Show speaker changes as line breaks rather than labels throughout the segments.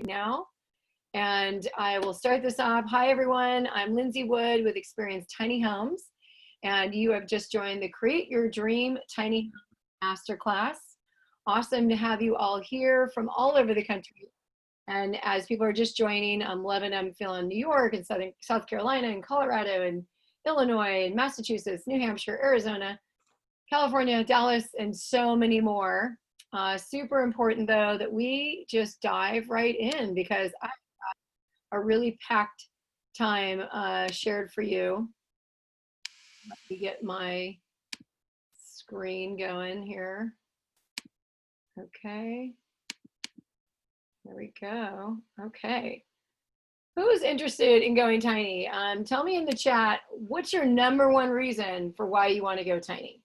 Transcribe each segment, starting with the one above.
now. And I will start this off. Hi, everyone. I'm Lindsay Wood with Experience Tiny Homes. And you have just joined the Create Your Dream Tiny Home Masterclass. Awesome to have you all here from all over the country. And as people are just joining, I'm loving, I'm feeling New York and South Carolina and Colorado and Illinois and Massachusetts, New Hampshire, Arizona, California, Dallas, and so many more. Super important though that we just dive right in because I have a really packed time shared for you. Let me get my screen going here. Okay. There we go. Okay. Who's interested in going tiny? Tell me in the chat, what's your #1 reason for why you want to go tiny?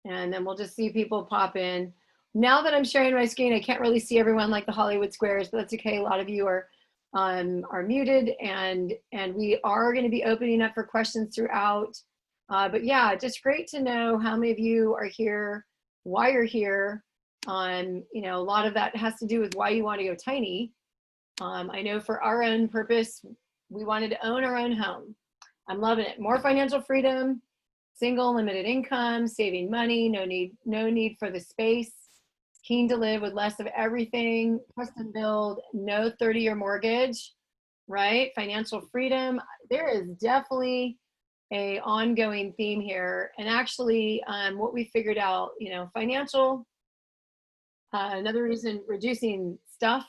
And then we'll just see people pop in. Now that I'm sharing my screen, I can't really see everyone like the Hollywood squares, but that's okay. A lot of you are muted, and we are going to be opening up for questions throughout. But yeah, just great to know how many of you are here, why you're here. You know, a lot of that has to do with why you want to go tiny. I know for our own purpose, we wanted to own our own home. I'm loving it. More financial freedom, single, limited income, saving money, no need for the space, keen to live with less of everything, custom build, no 30-year mortgage, right? Financial freedom. There is definitely a ongoing theme here. And actually, what we figured out, you know, financial, another reason, reducing stuff,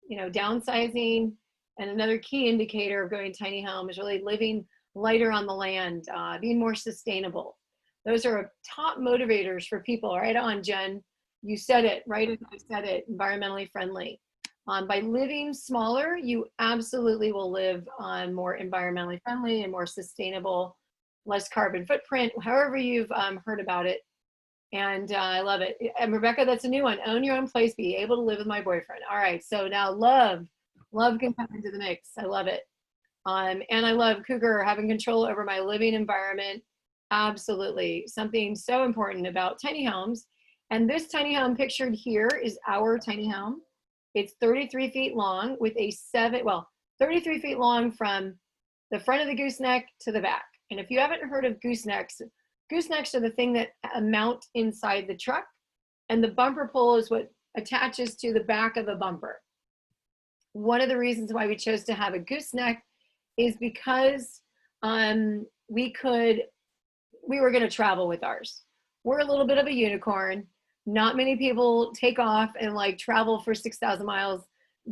you know, downsizing, and another key indicator of going tiny home is really living lighter on the land, being more sustainable. Those are top motivators for people. Right on, Jen. You said it, right as I said it, environmentally friendly. By living smaller, you absolutely will live on more environmentally friendly and more sustainable, less carbon footprint, however you've heard about it. And I love it. And Rebecca, that's a new one. Own your own place, be able to live with my boyfriend. All right, so now love can come into the mix. I love it. And I love Cougar, having control over my living environment. Absolutely. Something so important about tiny homes. And this tiny home pictured here is our tiny home. It's 33 feet long with a 33 feet long from the front of the gooseneck to the back. And if you haven't heard of goosenecks are the thing that mount inside the truck. And the bumper pole is what attaches to the back of the bumper. One of the reasons why we chose to have a gooseneck is because we were going to travel with ours. We're a little bit of a unicorn. Not many people take off and like travel for 6,000 miles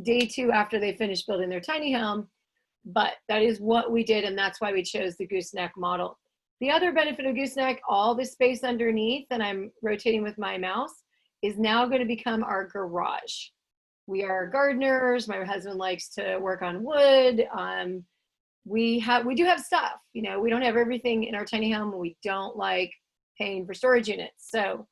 day 2 after they finish building their tiny home, but that is what we did, and that's why we chose the gooseneck model. The other benefit of gooseneck, all the space underneath, and I'm rotating with my mouse, is now going to become our garage. We are gardeners. My husband likes to work on wood. We do have stuff, you know, we don't have everything in our tiny home. We don't like paying for storage units. So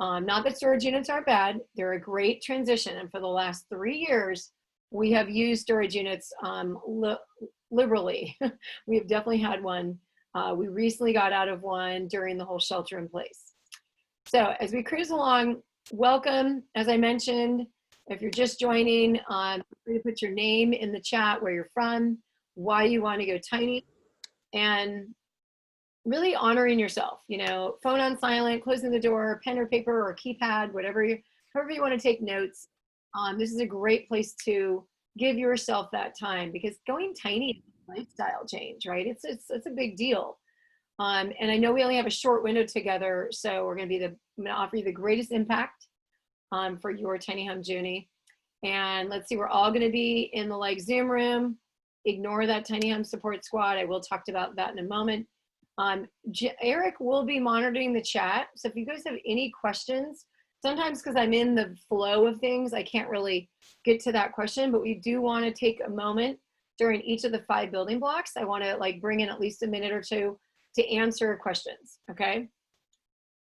not that storage units aren't bad. They're a great transition. And for the last 3 years, we have used storage units liberally. We have definitely had one. We recently got out of one during the whole shelter in place. So as we cruise along, welcome. As I mentioned, if you're just joining, feel free to put your name in the chat, where you're from, why you want to go tiny, and really honoring yourself. You know, phone on silent, closing the door, pen or paper or keypad, however you want to take notes. This is a great place to give yourself that time, because going tiny is a lifestyle change, right? It's a big deal. And I know we only have a short window together, so I'm going to offer you the greatest impact for your tiny home journey. And let's see, we're all going to be in the Zoom room. Ignore that tiny home support squad. I will talk about that in a moment. Eric will be monitoring the chat. So if you guys have any questions, sometimes because I'm in the flow of things, I can't really get to that question, but we do want to take a moment during each of the 5 building blocks. I want to bring in at least a minute or two to answer questions. Okay.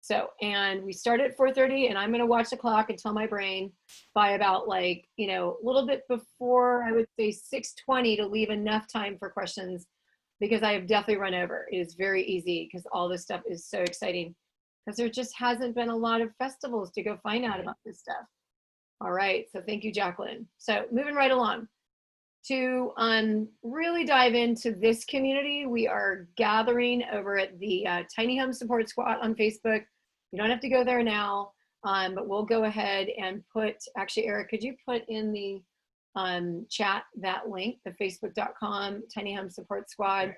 So, and we start at 4:30, and I'm going to watch the clock and tell my brain by about a little bit before, I would say 6:20, to leave enough time for questions, because I have definitely run over. It is very easy because all this stuff is so exciting, because there just hasn't been a lot of festivals to go find out about this stuff. All right, so thank you, Jacqueline. So moving right along. To really dive into this community, we are gathering over at the Tiny Home Support Squad on Facebook. You don't have to go there now, but we'll go ahead and put, actually, Eric, could you put in the chat that link, the facebook.com Tiny Home Support Squad,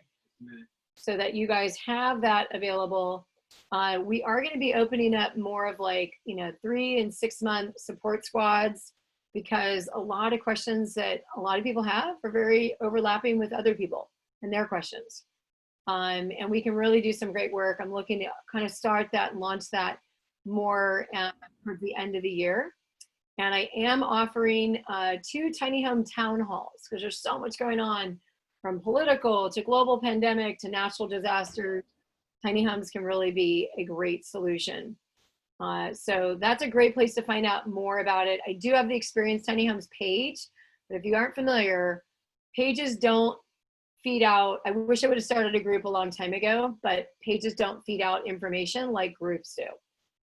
so that you guys have that available. We are going to be opening up more of like, 3 and 6 month support squads, because a lot of questions that a lot of people have are very overlapping with other people and their questions. And we can really do some great work. I'm looking to kind of start that and launch that more towards the end of the year. And I am offering 2 tiny home town halls, because there's so much going on, from political to global pandemic to natural disasters. Tiny homes can really be a great solution. So that's a great place to find out more about it. I do have the Experience Tiny Homes page, but if you aren't familiar, pages don't feed out. I wish I would have started a group a long time ago, but pages don't feed out information like groups do.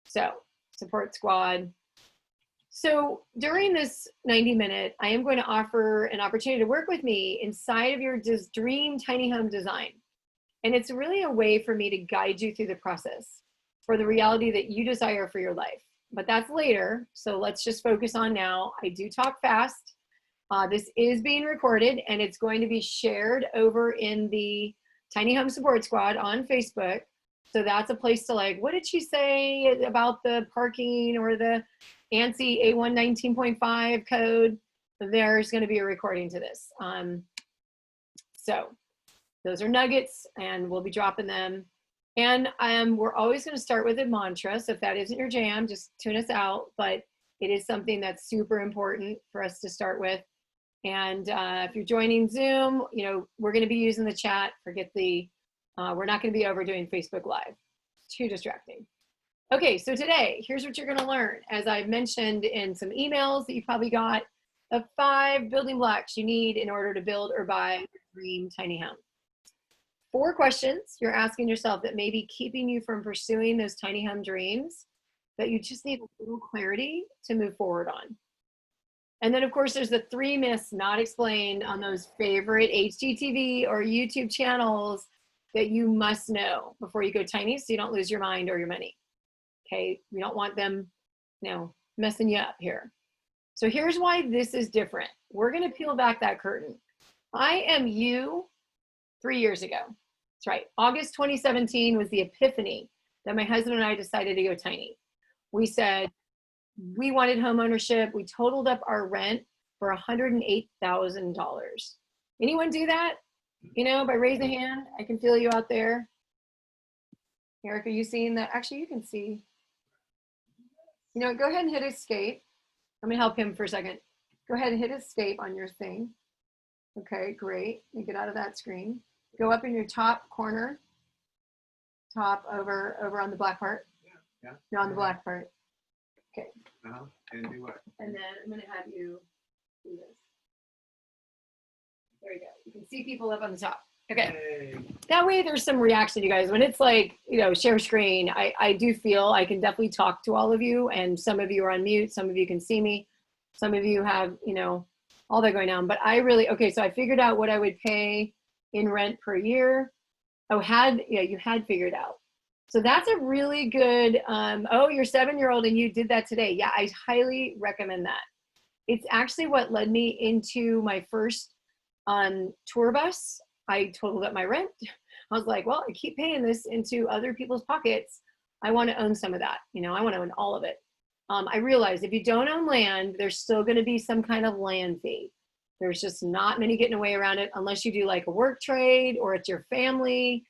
So support squad. So during this 90-minute, I am going to offer an opportunity to work with me inside of your dream tiny home design. And it's really a way for me to guide you through the process for the reality that you desire for your life. But that's later, so let's just focus on now. I do talk fast. This is being recorded, and it's going to be shared over in the Tiny Home Support Squad on Facebook. So that's a place to, like, what did she say about the parking or the ANSI A1 19.5 code? There's going to be a recording to this. So those are nuggets, and we'll be dropping them. And we're always going to start with a mantra. So if that isn't your jam, just tune us out. But it is something that's super important for us to start with. And if you're joining Zoom, we're going to be using the chat. Forget the, we're not going to be overdoing Facebook Live. Too distracting. Okay, so today, here's what you're going to learn. As I've mentioned in some emails that you probably got, the 5 building blocks you need in order to build or buy a dream tiny home. 4 questions you're asking yourself that may be keeping you from pursuing those tiny home dreams that you just need a little clarity to move forward on. And then, of course, there's the 3 myths not explained on those favorite HGTV or YouTube channels that you must know before you go tiny, so you don't lose your mind or your money. Okay, we don't want them, messing you up here. So here's why this is different. We're going to peel back that curtain. I am you 3 years ago. That's right. August 2017 was the epiphany that my husband and I decided to go tiny. We said we wanted home ownership. We totaled up our rent for $108,000. Anyone do that? By raising a hand. I can feel you out there. Eric, are you seeing that? Actually, you can see. Go ahead and hit escape. Let me help him for a second. Go ahead and hit escape on your thing. Okay, great. You get out of that screen. Go up in your top corner. Top over on the black part. Yeah. No, on the black part. Okay.
And do what?
And then I'm going to have you do this. There you go. You can see people up on the top. Okay. Yay. That way there's some reaction, you guys. When it's like, share screen, I do feel I can definitely talk to all of you, and some of you are on mute. Some of you can see me. Some of you have, all that going on. But okay, so I figured out what I would pay in rent per year. You had figured out. So that's a really good, you're 7-year-old and you did that today. Yeah, I highly recommend that. It's actually what led me into my first tour bus. I totaled up my rent. I was like, well, I keep paying this into other people's pockets. I want to own some of that. I want to own all of it. I realized if you don't own land, there's still going to be some kind of land fee. There's just not many getting away around it unless you do like a work trade or it's your family,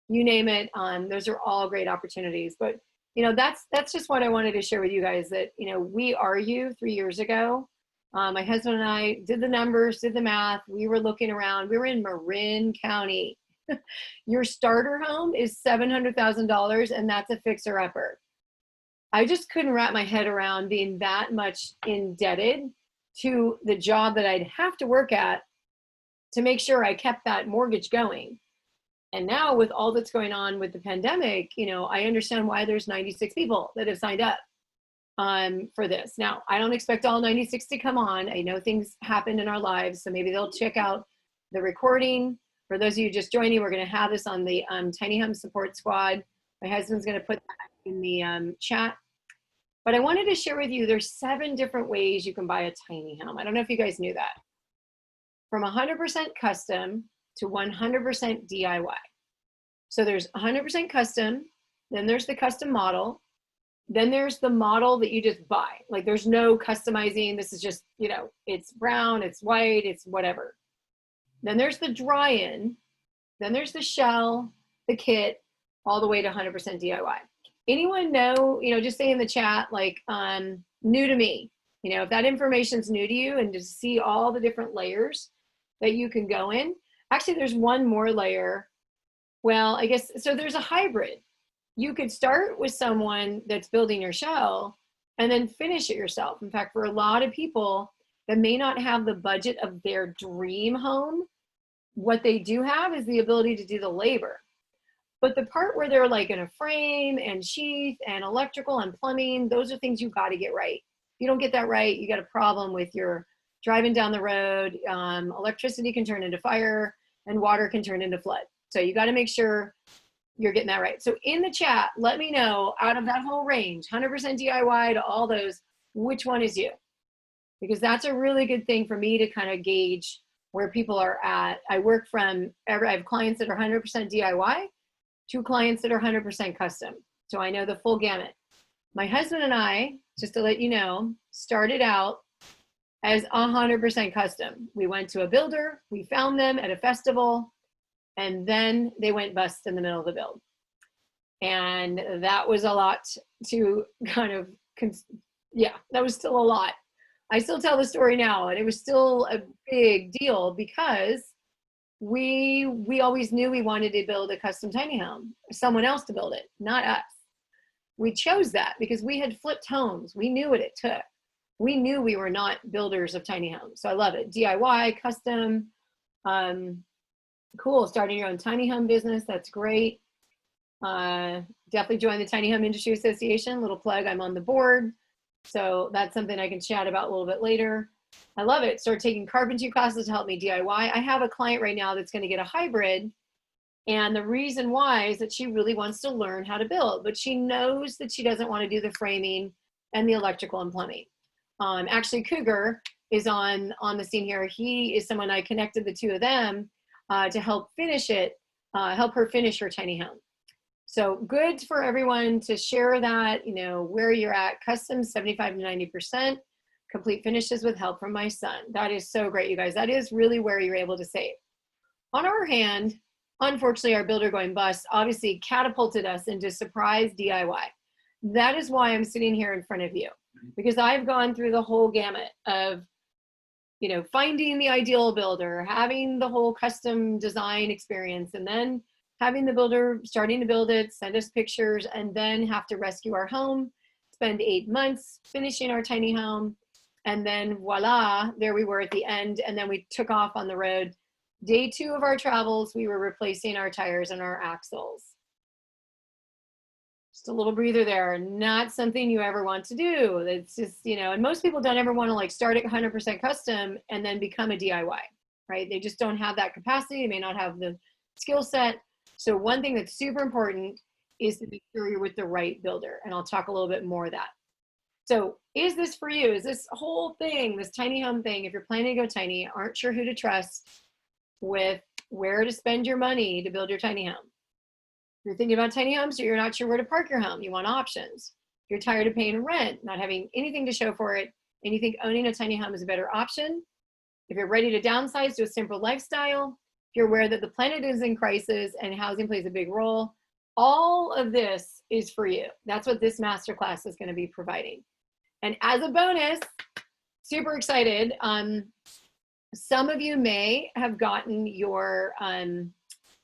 you name it. Those are all great opportunities. But, that's just what I wanted to share with you guys, that, we argued 3 years ago. My husband and I did the numbers, did the math. We were looking around. We were in Marin County. Your starter home is $700,000, and that's a fixer-upper. I just couldn't wrap my head around being that much indebted to the job that I'd have to work at to make sure I kept that mortgage going. And now with all that's going on with the pandemic, I understand why there's 96 people that have signed up. for this. Now, I don't expect all 96 to come on. I know things happen in our lives, so maybe they'll check out the recording. For those of you just joining, we're going to have this on the Tiny Home Support Squad. My husband's going to put that in the chat. But I wanted to share with you, there's 7 different ways you can buy a tiny home. I don't know if you guys knew that. From 100% custom to 100% DIY. So there's 100% custom, then there's the custom model, then there's the model that you just buy. Like there's no customizing. This is just, you know, it's brown, it's white, it's whatever. Then there's the dry-in, then there's the shell, the kit, all the way to 100% DIY. Anyone know, you know, just say in the chat, like, new to me, you know, if that information's new to you, and to see all the different layers that you can go in. Actually, there's one more layer. Well, I guess, so there's a hybrid. You could start with someone that's building your shell and then finish it yourself. In fact, for a lot of people that may not have the budget of their dream home, what they do have is the ability to do the labor. But the part where they're like in a frame and sheath and electrical and plumbing, those are things you got to get right. If you don't get that right, you got a problem with your driving down the road. Electricity can turn into fire and water can turn into flood. So you got to make sure you're getting that right. So in the chat, let me know, out of that whole range, 100% DIY to all those, which one is you? Because that's a really good thing for me to kind of gauge where people are at. I work from, I have clients that are 100% DIY to clients that are 100% custom. So I know the full gamut. My husband and I, just to let you know, started out as 100% custom. We went to a builder, we found them at a festival, and then they went bust in the middle of the build. And that was a lot to kind of, yeah, that was still a lot. I still tell the story now, and it was still a big deal because we always knew we wanted to build a custom tiny home, someone else to build it, not us. We chose that because we had flipped homes. We knew what it took. We knew we were not builders of tiny homes. So I love it. DIY, custom, cool. Starting your own tiny home business. That's great. Definitely join the Tiny Home Industry Association. Little plug, I'm on the board. So that's something I can chat about a little bit later. I love it. Start taking carpentry classes to help me DIY. I have a client right now that's going to get a hybrid. And the reason why is that she really wants to learn how to build, but she knows that she doesn't want to do the framing and the electrical and plumbing. Actually, Cougar is on the scene here. He is someone I connected the two of them to help finish it, help her finish her tiny home. So good for everyone to share that, you know, where you're at. Custom 75 to 90%. Complete finishes with help from my son. That is so great, you guys. That is really where you're able to save. On our hand, unfortunately, our builder going bust obviously catapulted us into surprise DIY. That is why I'm sitting here in front of you, because I've gone through the whole gamut of, you know, finding the ideal builder, having the whole custom design experience, and then having the builder starting to build it, send us pictures, and then have to rescue our home, spend 8 months finishing our tiny home, and then voila, there we were at the end, and then we took off on the road. Day 2 of our travels, we were replacing our tires and our axles. Just a little breather there. Not something you ever want to do. It's just, you know, and most people don't ever want to like start at 100% custom and then become a DIY, right? They just don't have that capacity. They may not have the skill set. So one thing that's super important is to make sure you're with the right builder. And I'll talk a little bit more of that. So is this for you? Is this whole thing, this tiny home thing, if you're planning to go tiny, aren't sure who to trust with where to spend your money to build your tiny home? If you're thinking about tiny homes, so you're not sure where to park your home, you want options. If you're tired of paying rent, not having anything to show for it, and you think owning a tiny home is a better option. If you're ready to downsize to a simple lifestyle, if you're aware that the planet is in crisis and housing plays a big role, all of this is for you. That's what this masterclass is going to be providing. And as a bonus, super excited. Some of you may have gotten your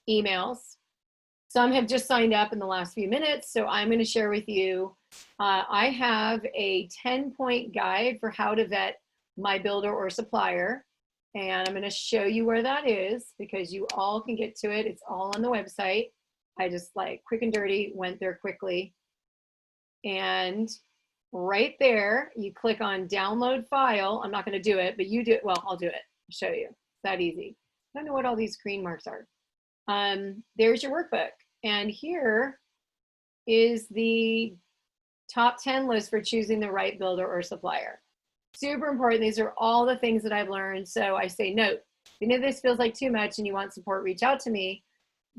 emails. Some have just signed up in the last few minutes. So I'm going to share with you, I have a 10-point guide for how to vet my builder or supplier. And I'm going to show you where that is because you all can get to it. It's all on the website. I just like quick and dirty went there quickly. And right there, you click on download file. I'm not going to do it, but you do it. Well, I'll do it. I'll show you. It's that easy. I don't know what all these screen marks are. There's your workbook. And here is the top 10 list for choosing the right builder or supplier. Super important. These are all the things that I've learned. So I say, note, if any of this feels like too much and you want support, reach out to me,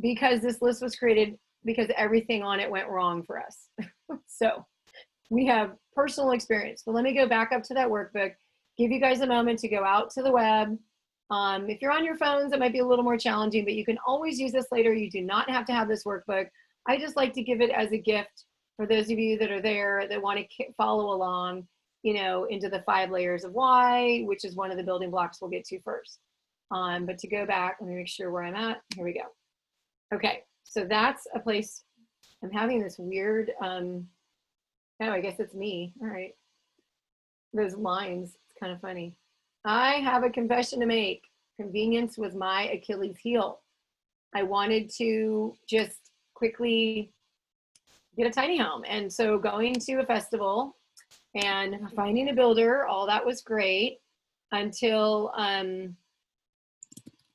because this list was created because everything on it went wrong for us. So we have personal experience. But let me go back up to that workbook, give you guys a moment to go out to the web. If you're on your phones, it might be a little more challenging, but you can always use this later. You do not have to have this workbook. I just like to give it as a gift for those of you that are there that want to follow along, you know, into the 5 layers of why, which is one of the building blocks we'll get to first. But to go back, let me make sure where I'm at. Here we go. Okay, so that's a place. I'm having this weird, oh, I guess it's me. All right. Those lines, it's kind of funny. I have a confession to make. Convenience was my Achilles heel. I wanted to just quickly get a tiny home. And so going to a festival and finding a builder, all that was great until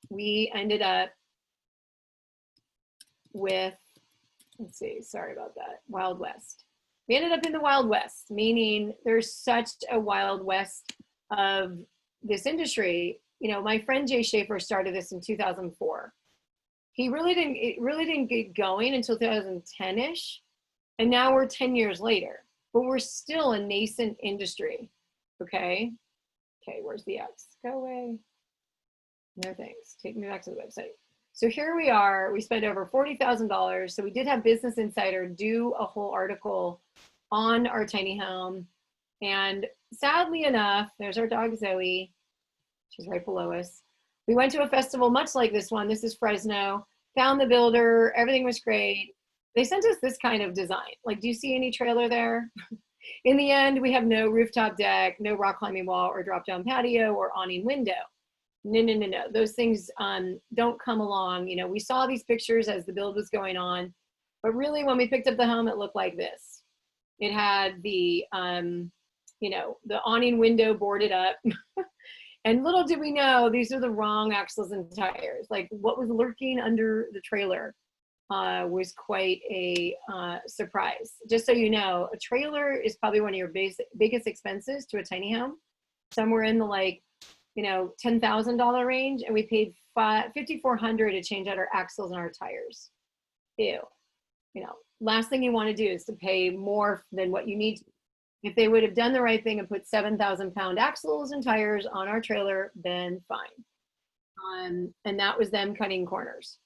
we ended up with, let's see, sorry about that, Wild West. We ended up in the Wild West, meaning there's such a Wild West of this industry. You know, my friend Jay Schaefer started this in 2004. It really didn't get going until 2010-ish. And now we're 10 years later, but we're still a nascent industry. Okay. Okay, where's the X? Go away. No thanks. Take me back to the website. So here we are. We spent over $40,000. So we did have Business Insider do a whole article on our tiny home. And sadly enough, there's our dog Zoe. She's right below us. We went to a festival much like this one. This is Fresno. Found the builder. Everything was great. They sent us this kind of design. Like, do you see any trailer there? In the end, we have no rooftop deck, no rock climbing wall or drop down patio or awning window. No. Those things don't come along. You know, we saw these pictures as the build was going on, but really when we picked up the home, it looked like this. It had the, you know, the awning window boarded up. And little did we know, these are the wrong axles and tires. Like, what was lurking under the trailer was quite a surprise. Just so you know, a trailer is probably one of your biggest expenses to a tiny home, somewhere in the like, you know, $10,000 range, and we paid $5,400 to change out our axles and our tires. Ew. You know, last thing you want to do is to pay more than what you need to. If they would have done the right thing and put 7,000-pound axles and tires on our trailer, then fine. And that was them cutting corners.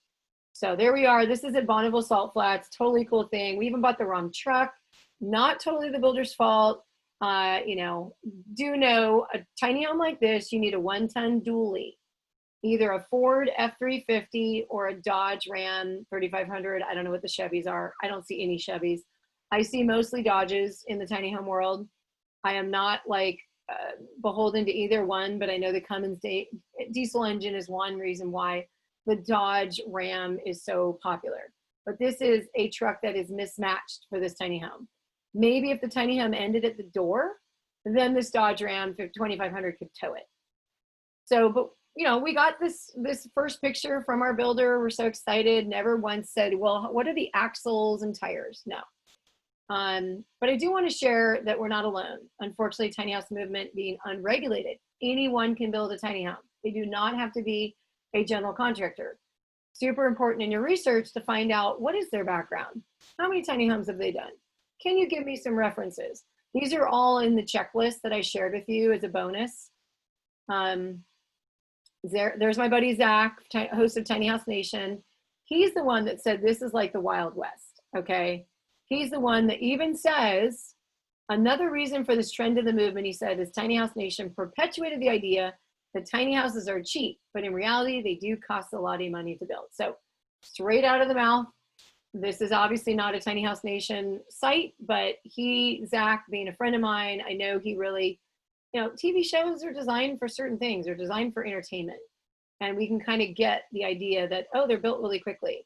So there we are. This is at Bonneville Salt Flats. Totally cool thing. We even bought the wrong truck. Not totally the builder's fault. You know, do know a tiny home like this, you need a 1-ton dually, either a Ford F-350 or a Dodge Ram 3500. I don't know what the Chevys are. I don't see any Chevys. I see mostly Dodges in the tiny home world. I am not like beholden to either one, but I know the Cummins diesel engine is one reason why the Dodge Ram is so popular. But this is a truck that is mismatched for this tiny home. Maybe if the tiny home ended at the door, then this Dodge Ram 2500 could tow it. So, but you know, we got this first picture from our builder. We're so excited. Never once said, well, what are the axles and tires? No. But I do want to share that we're not alone. Unfortunately, tiny house movement being unregulated, anyone can build a tiny home. They do not have to be a general contractor. Super important in your research to find out what is their background. How many tiny homes have they done? Can you give me some references? These are all in the checklist that I shared with you as a bonus. There's my buddy Zach, host of Tiny House Nation. He's the one that said this is like the Wild West, okay? He's the one that even says, another reason for this trend of the movement, he said, is Tiny House Nation perpetuated the idea that tiny houses are cheap, but in reality, they do cost a lot of money to build. So straight out of the mouth, this is obviously not a Tiny House Nation site, but Zach, being a friend of mine, I know he really, you know, TV shows are designed for certain things. They're designed for entertainment. And we can kind of get the idea that, oh, they're built really quickly.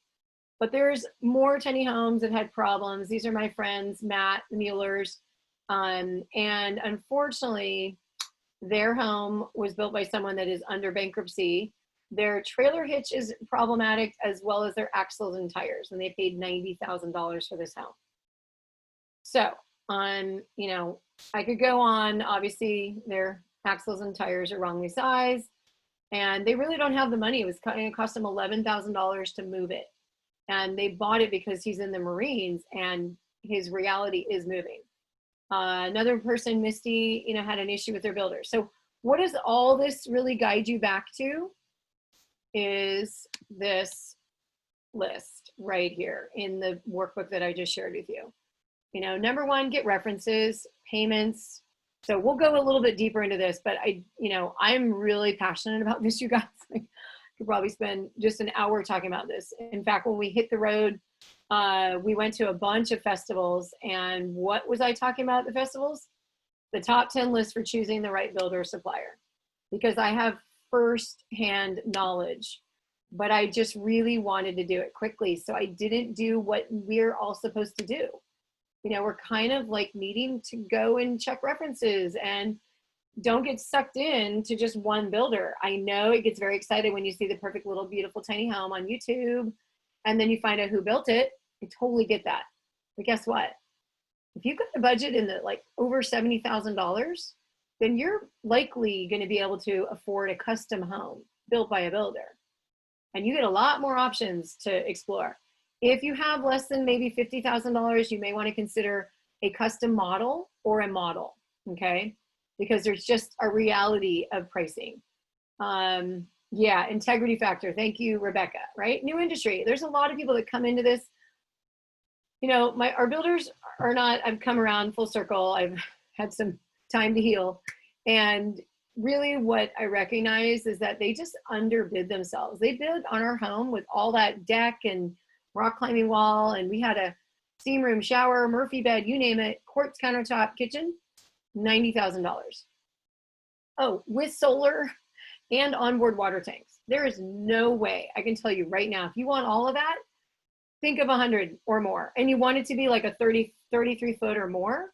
But there's more tiny homes that had problems. These are my friends, Matt, the Muellers. And unfortunately, their home was built by someone that is under bankruptcy. Their trailer hitch is problematic, as well as their axles and tires, and they paid $90,000 for this home. So, you know, I could go on. Obviously, their axles and tires are wrongly sized, and they really don't have the money. It was going to cost them $11,000 to move it, and they bought it because he's in the Marines, and his reality is moving. Another person, Misty, you know, had an issue with their builder. So what does all this really guide you back to is this list right here in the workbook that I just shared with you. You know, number one, get references, payments. So we'll go a little bit deeper into this, but I'm really passionate about this, you guys. I could probably spend just an hour talking about this. In fact, when we hit the road, we went to a bunch of festivals, and what was I talking about at the festivals? The top 10 list for choosing the right builder or supplier, because I have firsthand knowledge, but I just really wanted to do it quickly. So I didn't do what we're all supposed to do. You know, we're kind of like needing to go and check references and don't get sucked in to just one builder. I know it gets very exciting when you see the perfect little beautiful tiny home on YouTube, and then you find out who built it. I totally get that. But guess what? If you've got a budget in the like over $70,000, then you're likely going to be able to afford a custom home built by a builder. And you get a lot more options to explore. If you have less than maybe $50,000, you may want to consider a custom model or a model, okay? Because there's just a reality of pricing. Yeah, integrity factor. Thank you, Rebecca, right? New industry. There's a lot of people that come into this. You know, our builders are not, I've come around full circle. I've had some time to heal. And really what I recognize is that they just underbid themselves. They bid on our home with all that deck and rock climbing wall, and we had a steam room, shower, Murphy bed, you name it, quartz countertop, kitchen, $90,000. Oh, with solar and onboard water tanks. There is no way, I can tell you right now, if you want all of that, think of 100 or more, and you want it to be like a 33 foot or more,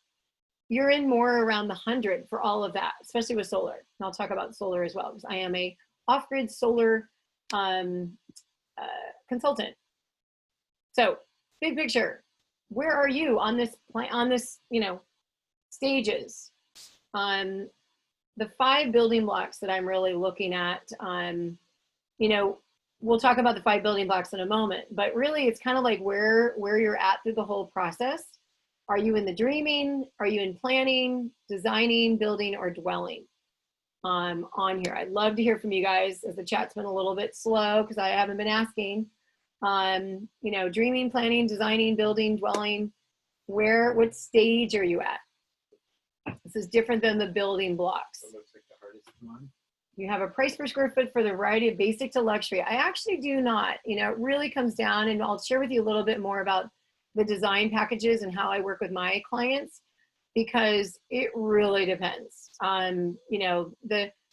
you're in more around the 100 for all of that, especially with solar. And I'll talk about solar as well, because I am a off-grid solar consultant. So big picture, where are you on this you know, stages? The 5 building blocks that I'm really looking at, you know, we'll talk about the 5 building blocks in a moment, but really it's kind of like where you're at through the whole process. Are you in the dreaming? Are you in planning, designing, building, or dwelling? On here, I'd love to hear from you guys, as the chat's been a little bit slow because I haven't been asking. You know, dreaming, planning, designing, building, dwelling, what stage are you at? This is different than the building blocks.
It looks like the hardest one.
You have a price per square foot for the variety of basic to luxury. I actually do not. You know, it really comes down, and I'll share with you a little bit more about the design packages and how I work with my clients, because it really depends on, you know,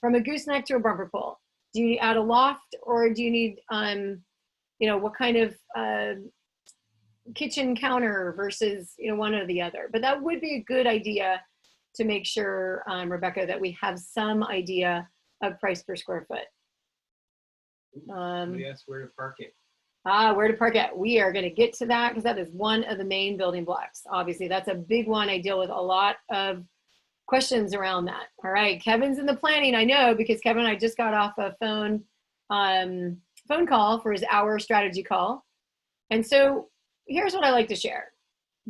from a gooseneck to a bumper pole. Do you add a loft, or do you need, you know, what kind of kitchen counter versus, you know, one or the other? But that would be a good idea to make sure, Rebecca, that we have some idea of price per square foot.
Yes, where to park it.
Where to park it. We are going to get to that, because that is one of the main building blocks. Obviously, that's a big one. I deal with a lot of questions around that. All right, Kevin's in the planning. I know, because Kevin and I just got off a phone call for his hour strategy call. And so here's what I like to share.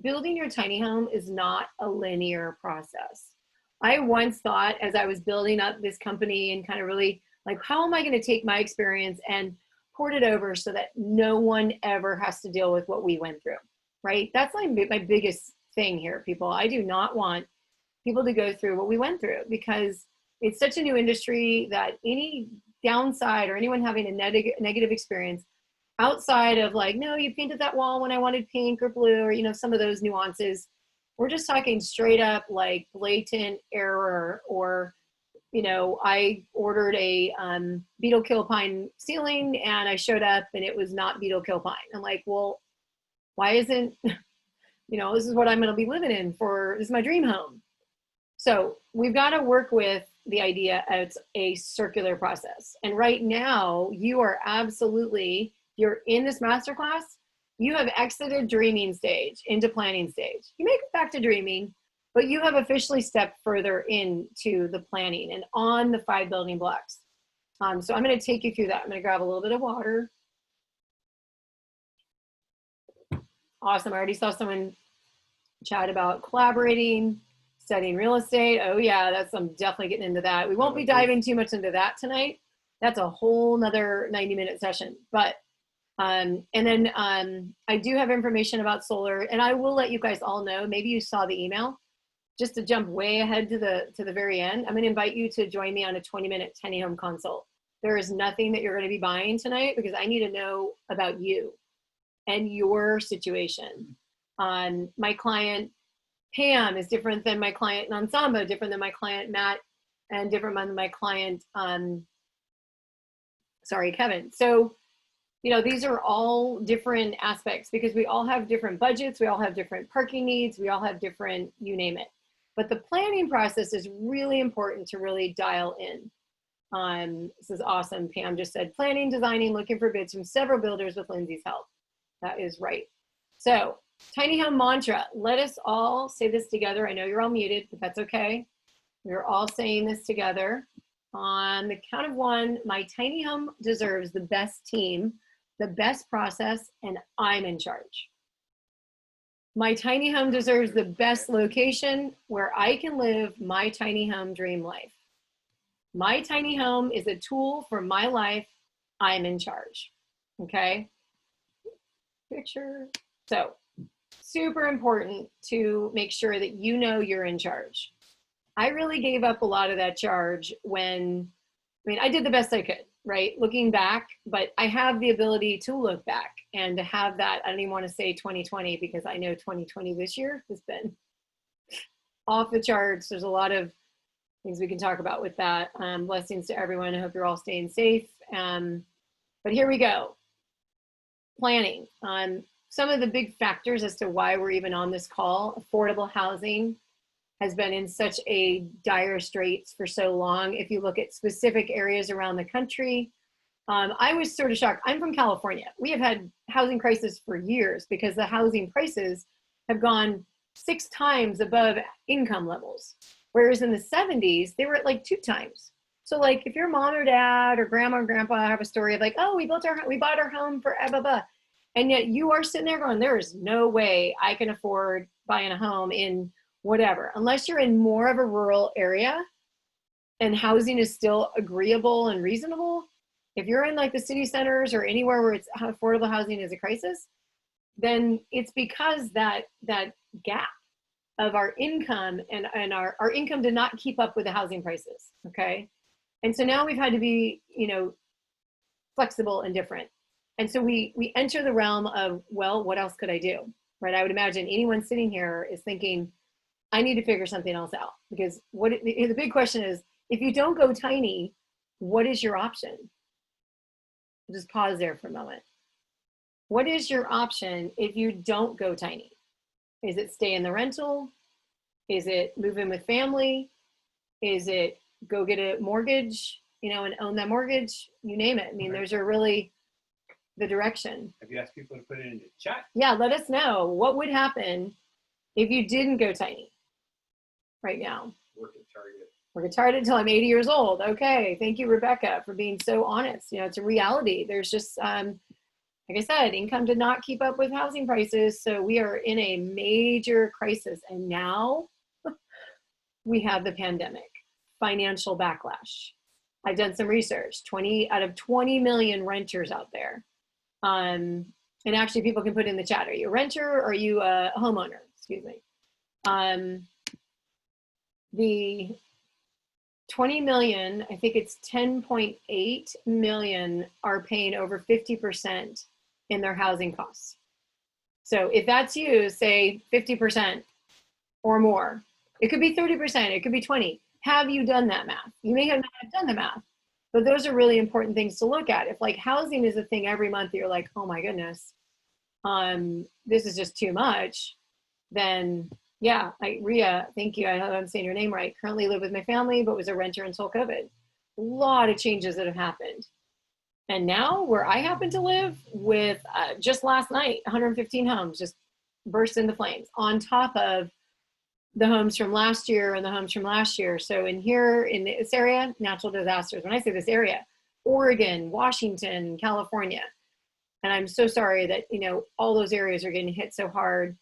Building your tiny home is not a linear process. I once thought, as I was building up this company and kind of really like, how am I going to take my experience and port it over so that no one ever has to deal with what we went through, right? That's my biggest thing here, people. I do not want people to go through what we went through, because it's such a new industry that any downside or anyone having a negative experience outside of like, no, you painted that wall when I wanted pink or blue, or, you know, some of those nuances, we're just talking straight up like blatant error. Or, you know, I ordered a beetle kill pine ceiling and I showed up and it was not beetle kill pine. I'm like, well, why isn't, you know, this is what I'm going to be living in this is my dream home. So we've got to work with the idea of it's a circular process. And right now you are absolutely, you're in this masterclass, you have exited dreaming stage into planning stage. You may go back to dreaming, but you have officially stepped further into the planning and on the 5 building blocks. So I'm going to take you through that. I'm going to grab a little bit of water. Awesome. I already saw someone chat about collaborating, studying real estate. Oh yeah, I'm definitely getting into that. We won't be diving too much into that tonight. That's a whole nother 90-minute session. But and then I do have information about solar, and I will let you guys all know. Maybe you saw the email. Just to jump way ahead to the very end, I'm going to invite you to join me on a 20-minute tiny home consult. There is nothing that you're going to be buying tonight because I need to know about you and your situation. My client Pam is different than my client Nansamba, different than my client Matt, and different than my client Kevin. So these are all different aspects because we all have different budgets, we all have different parking needs, we all have different, you name it. But the planning process is really important to really dial in. This is awesome. Pam just said, planning, designing, looking for bids from several builders with Lindsay's help. That is right. So tiny home mantra, let us all say this together. I know you're all muted, but that's okay. We're all saying this together. On the count of 1, my tiny home deserves the best team, the best process, and I'm in charge. My tiny home deserves the best location where I can live my tiny home dream life. My tiny home is a tool for my life. I'm in charge. Okay? Picture. So, super important to make sure that you know you're in charge. I really gave up a lot of that charge when, I did the best I could, right? Looking back, but I have the ability to look back and to have that. I don't even want to say 2020 because I know 2020 this year has been off the charts. There's a lot of things we can talk about with that. Blessings to everyone. I hope you're all staying safe. But here we go. Planning. Some of the big factors as to why we're even on this call, affordable housing has been in such a dire straits for so long. If you look at specific areas around the country, I was sort of shocked. I'm from California. We have had housing crisis for years because the housing prices have gone 6 times above income levels. Whereas in the 70s, they were at like 2 times. So like if your mom or dad or grandma or grandpa have a story of like, oh, we bought our home for blah, blah, blah. And yet you are sitting there going, there is no way I can afford buying a home in whatever, unless you're in more of a rural area and housing is still agreeable and reasonable. If you're in like the city centers or anywhere where it's affordable housing is a crisis, then it's because that gap of our income and our income did not keep up with the housing prices. Okay. And so now we've had to be, flexible and different. And so we enter the realm of, well, what else could I do? Right. I would imagine anyone sitting here is thinking, I need to figure something else out because the big question is, if you don't go tiny, what is your option? Just pause there for a moment. What is your option if you don't go tiny? Is it stay in the rental? Is it move in with family? Is it go get a mortgage, and own that mortgage? You name it. Those are really the direction.
Have you asked people to put it in the chat? Yeah,
let us know what would happen if you didn't go tiny right now. Work at Target until I'm 80 years old. Okay, thank you, Rebecca, for being so honest. It's a reality. There's just, like I said, income did not keep up with housing prices, so we are in a major crisis. And now we have the pandemic, financial backlash. I've done some research, 20 out of 20 million renters out there. And actually people can put in the chat, are you a renter or are you a homeowner? Excuse me. The 20 million, I think it's 10.8 million are paying over 50% in their housing costs. So if that's you, say 50% or more. It could be 30%, it could be 20. Have you done that math? You may have not done the math, but those are really important things to look at. If like housing is a thing every month, you're like, oh my goodness, this is just too much, then Yeah, Ria, thank you. I hope I'm saying your name right. Currently live with my family, but was a renter until COVID. A lot of changes that have happened. And now where I happen to live with just last night, 115 homes just burst into flames on top of the homes from last year and the homes from last year. So in here in this area, natural disasters. When I say this area, Oregon, Washington, California. And I'm so sorry that, all those areas are getting hit so hard.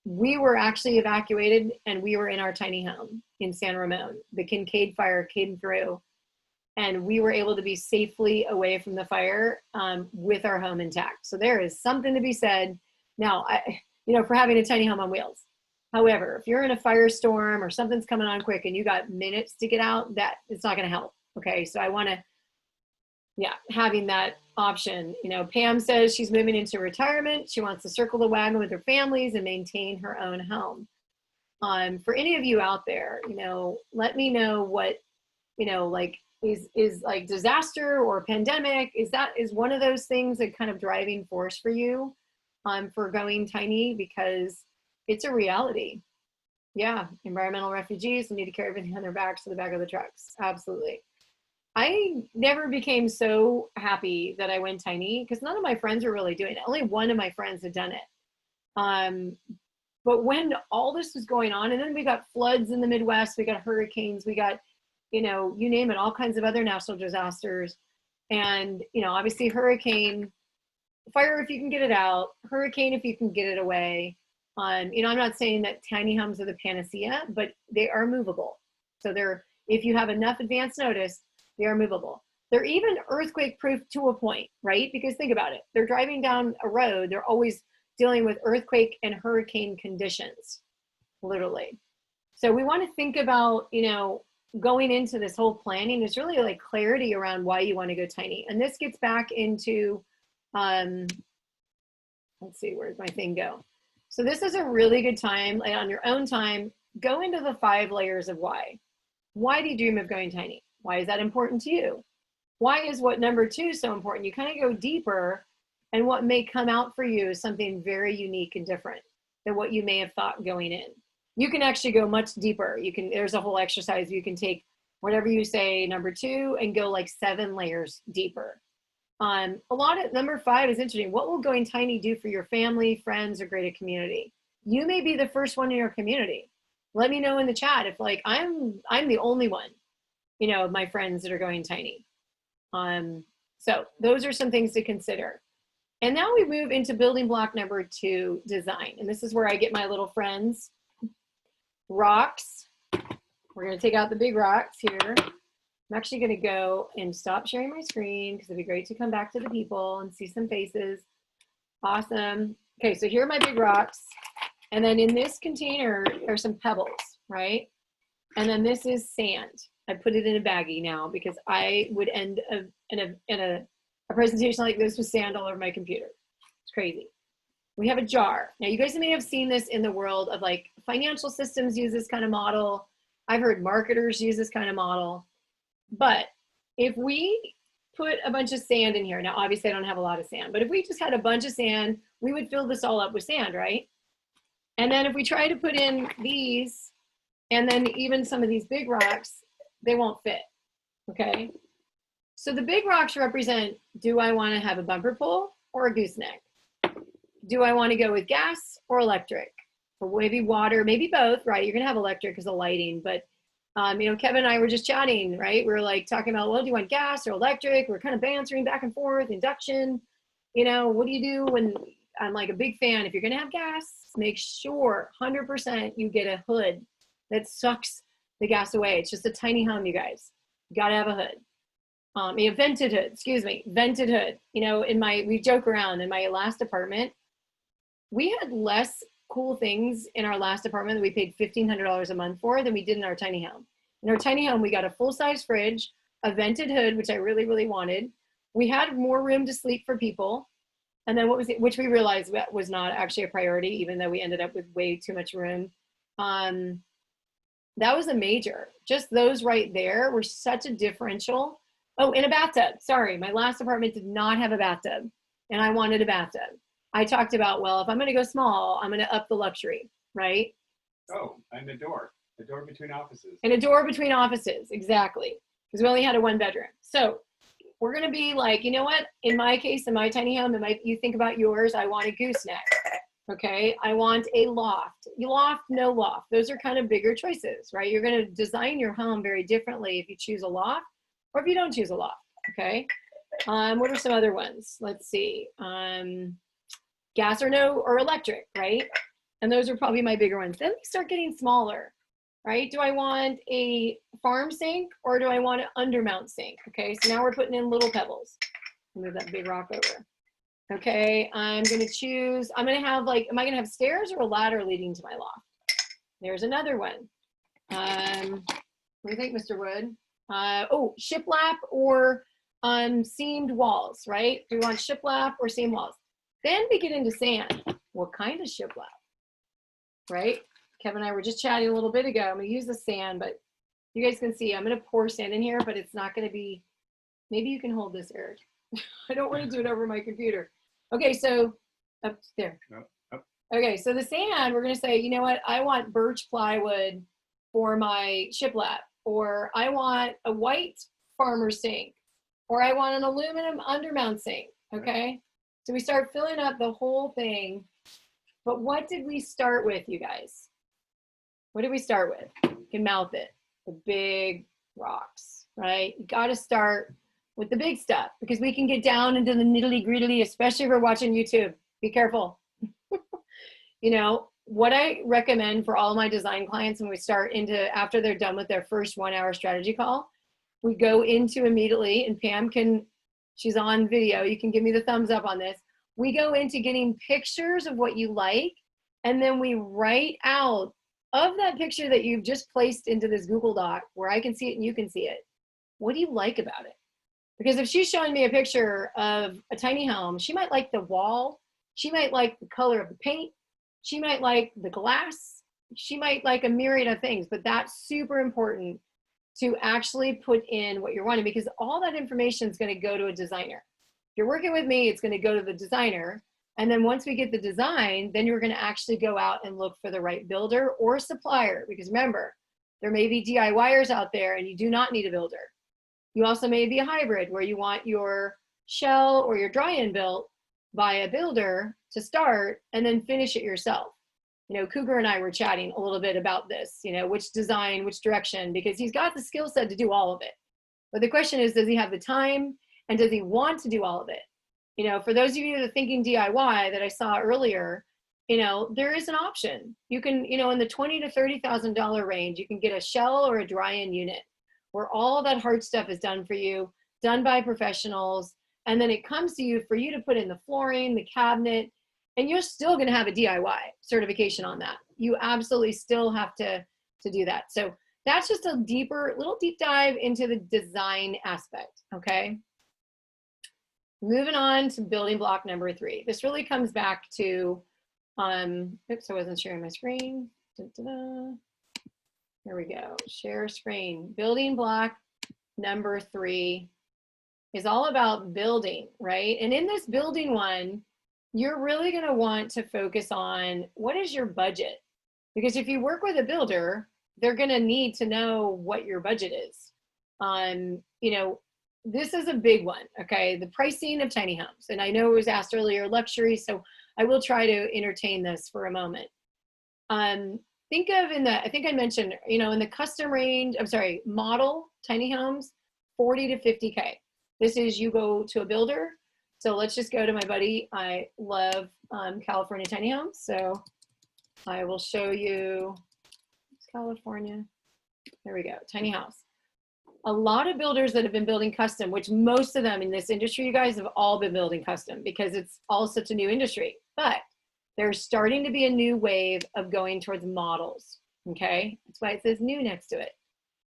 We were actually evacuated and we were in our tiny home in San Ramon. The Kincaid fire came through and we were able to be safely away from the fire with our home intact. So there is something to be said now, for having a tiny home on wheels. However, if you're in a firestorm or something's coming on quick and you got minutes to get out, that it's not going to help. Okay. So I want to, having that option. Pam says she's moving into retirement. She wants to circle the wagon with her families and maintain her own home. For any of you out there, let me know what, is like disaster or pandemic, is one of those things a kind of driving force for you for going tiny, because it's a reality. Yeah, environmental refugees need to carry everything on their backs to the back of the trucks. Absolutely. I never became so happy that I went tiny because none of my friends were really doing it. Only one of my friends had done it. But when all this was going on, and then we got floods in the Midwest, we got hurricanes, we got, you name it, all kinds of other natural disasters. And, obviously hurricane, fire if you can get it out, hurricane if you can get it away. I'm not saying that tiny homes are the panacea, but they are movable. So if you have enough advance notice, they are movable. They're even earthquake proof to a point, right? Because think about it. They're driving down a road. They're always dealing with earthquake and hurricane conditions, literally. So we want to think about, going into this whole planning is really like clarity around why you want to go tiny. And this gets back into, let's see, where's my thing go? So this is a really good time, like on your own time, go into the 5 layers of why. Why do you dream of going tiny? Why is that important to you? Why is what number 2 so important? You kind of go deeper, and what may come out for you is something very unique and different than what you may have thought going in. You can actually go much deeper. There's a whole exercise. You can take whatever you say, number 2, and go like 7 layers deeper. Number 5 is interesting. What will going tiny do for your family, friends, or greater community? You may be the first one in your community. Let me know in the chat if I'm the only one, of my friends that are going tiny. So those are some things to consider. And now we move into building block number 2, design. And this is where I get my little friends. Rocks. We're going to take out the big rocks here. I'm actually going to go and stop sharing my screen because it'd be great to come back to the people and see some faces. Awesome. Okay, so here are my big rocks. And then in this container are some pebbles, right? And then this is sand. I put it in a baggie now because I would end in a presentation like this with sand all over my computer. It's crazy. We have a jar. Now you guys may have seen this in the world of like financial systems use this kind of model. I've heard marketers use this kind of model. But if we put a bunch of sand in here, now obviously I don't have a lot of sand, but if we just had a bunch of sand, we would fill this all up with sand, right? And then if we try to put in these, and then even some of these big rocks, they won't fit, okay? So the big rocks represent, do I want to have a bumper pull or a gooseneck? Do I want to go with gas or electric? Or maybe water, maybe both, right? You're going to have electric because of lighting, but Kevin and I were just chatting, right? We were like talking about, well, do you want gas or electric? We're kind of bantering back and forth, induction. What do you do when I'm like a big fan? If you're going to have gas, make sure 100% you get a hood that sucks the gas away. It's just a tiny home, you guys. You got to have a hood. Vented hood, vented hood. We joke around in my last apartment, we had less cool things in our last apartment that we paid $1,500 a month for than we did in our tiny home. In our tiny home, we got a full-size fridge, a vented hood, which I really, really wanted. We had more room to sleep for people. And then which we realized was not actually a priority, even though we ended up with way too much room. That was a major. Just those right there were such a differential. Oh, and a bathtub. Sorry, my last apartment did not have a bathtub, and I wanted a bathtub. I talked about, well, if I'm going to go small, I'm going to up the luxury, right?
Oh, and the door between offices.
And a door between offices, exactly. Because we only had a 1-bedroom. So we're gonna be like, you know what? In my case, in my tiny home, you think about yours, I want a gooseneck. Okay, I want a loft. Loft, no loft. Those are kind of bigger choices, right? You're gonna design your home very differently if you choose a loft or if you don't choose a loft, okay? What are some other ones? Let's see. Gas or electric, right? And those are probably my bigger ones. Then we start getting smaller, right? Do I want a farm sink or do I want an undermount sink? Okay, so now we're putting in little pebbles. Move that big rock over. Okay, I'm gonna have like, am I gonna have stairs or a ladder leading to my loft? There's another one. What do you think, Mr. Wood? Oh, shiplap or seamed walls, right? Do you want shiplap or seamed walls? Then we get into sand. What kind of shiplap, right? Kevin and I were just chatting a little bit ago. I'm gonna use the sand, but you guys can see I'm gonna pour sand in here, but it's not gonna be, maybe you can hold this, Eric. I don't want to do it over my computer. Okay, so up there.
Up.
Okay, so the sand, we're gonna say, you know what? I want birch plywood for my shiplap, or I want a white farmer sink, or I want an aluminum undermount sink, okay? So we start filling up the whole thing, but what did we start with, you guys? What did we start with? You can mouth it, the big rocks, right? You gotta start with the big stuff because we can get down into the niddly gritty, especially if we're watching YouTube. Be careful. You know, what I recommend for all my design clients when we start into, after they're done with their first 1-hour strategy call, we go into immediately, and Pam she's on video, you can give me the thumbs up on this. We go into getting pictures of what you like, and then we write out of that picture that you've just placed into this Google Doc where I can see it and you can see it. What do you like about it? Because if she's showing me a picture of a tiny home, she might like the wall, she might like the color of the paint, she might like the glass, she might like a myriad of things, but that's super important to actually put in what you're wanting, because all that information is going to go to a designer. If you're working with me, it's going to go to the designer. And then once we get the design, then you're going to actually go out and look for the right builder or supplier, because remember, there may be DIYers out there and you do not need a builder. You also may be a hybrid where you want your shell or your dry-in built by a builder to start and then finish it yourself. You know, Cougar and I were chatting a little bit about this, you know, which design, which direction, because he's got the skill set to do all of it. But the question is, does he have the time and does he want to do all of it? You know, for those of you that are thinking DIY that I saw earlier, you know, there is an option. You can, you know, in the $20,000 to $30,000 range, you can get a shell or a dry-in unit where all that hard stuff is done for you, done by professionals, and then it comes to you for you to put in the flooring, the cabinet, and you're still gonna have a DIY certification on that. You absolutely still have to do that. So that's just a little deep dive into the design aspect, okay? Moving on to building block number 3. This really comes back to, oops, I wasn't sharing my screen. Here we go, share screen. Building block number 3 is all about building, right? And in this building one, you're really gonna want to focus on what is your budget? Because if you work with a builder, they're gonna need to know what your budget is. You know, this is a big one, okay? The pricing of tiny homes. And I know it was asked earlier, luxury, so I will try to entertain this for a moment. Think of I think I mentioned, you know, in the custom range, model tiny homes, 40 to 50K. This is, you go to a builder. So let's just go to my buddy. I love California tiny homes. So I will show you California. There we go, tiny house. A lot of builders that have been building custom, which most of them in this industry, you guys have all been building custom because it's all such a new industry, but there's starting to be a new wave of going towards models, okay? That's why it says new next to it.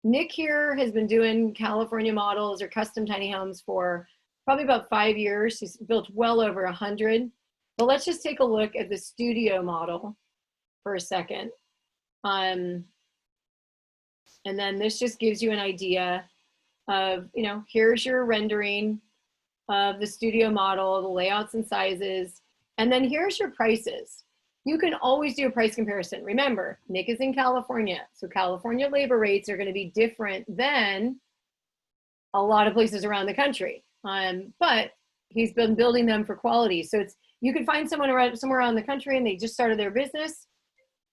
Nick here has been doing California models or custom tiny homes for probably about 5 years. He's built well over 100. But let's just take a look at the studio model for a second. And then this just gives you an idea of, you know, here's your rendering of the studio model, the layouts and sizes, and then here's your prices. You can always do a price comparison. Remember, Nick is in California, so California labor rates are going to be different than a lot of places around the country. But he's been building them for quality. So you can find someone somewhere around the country and they just started their business.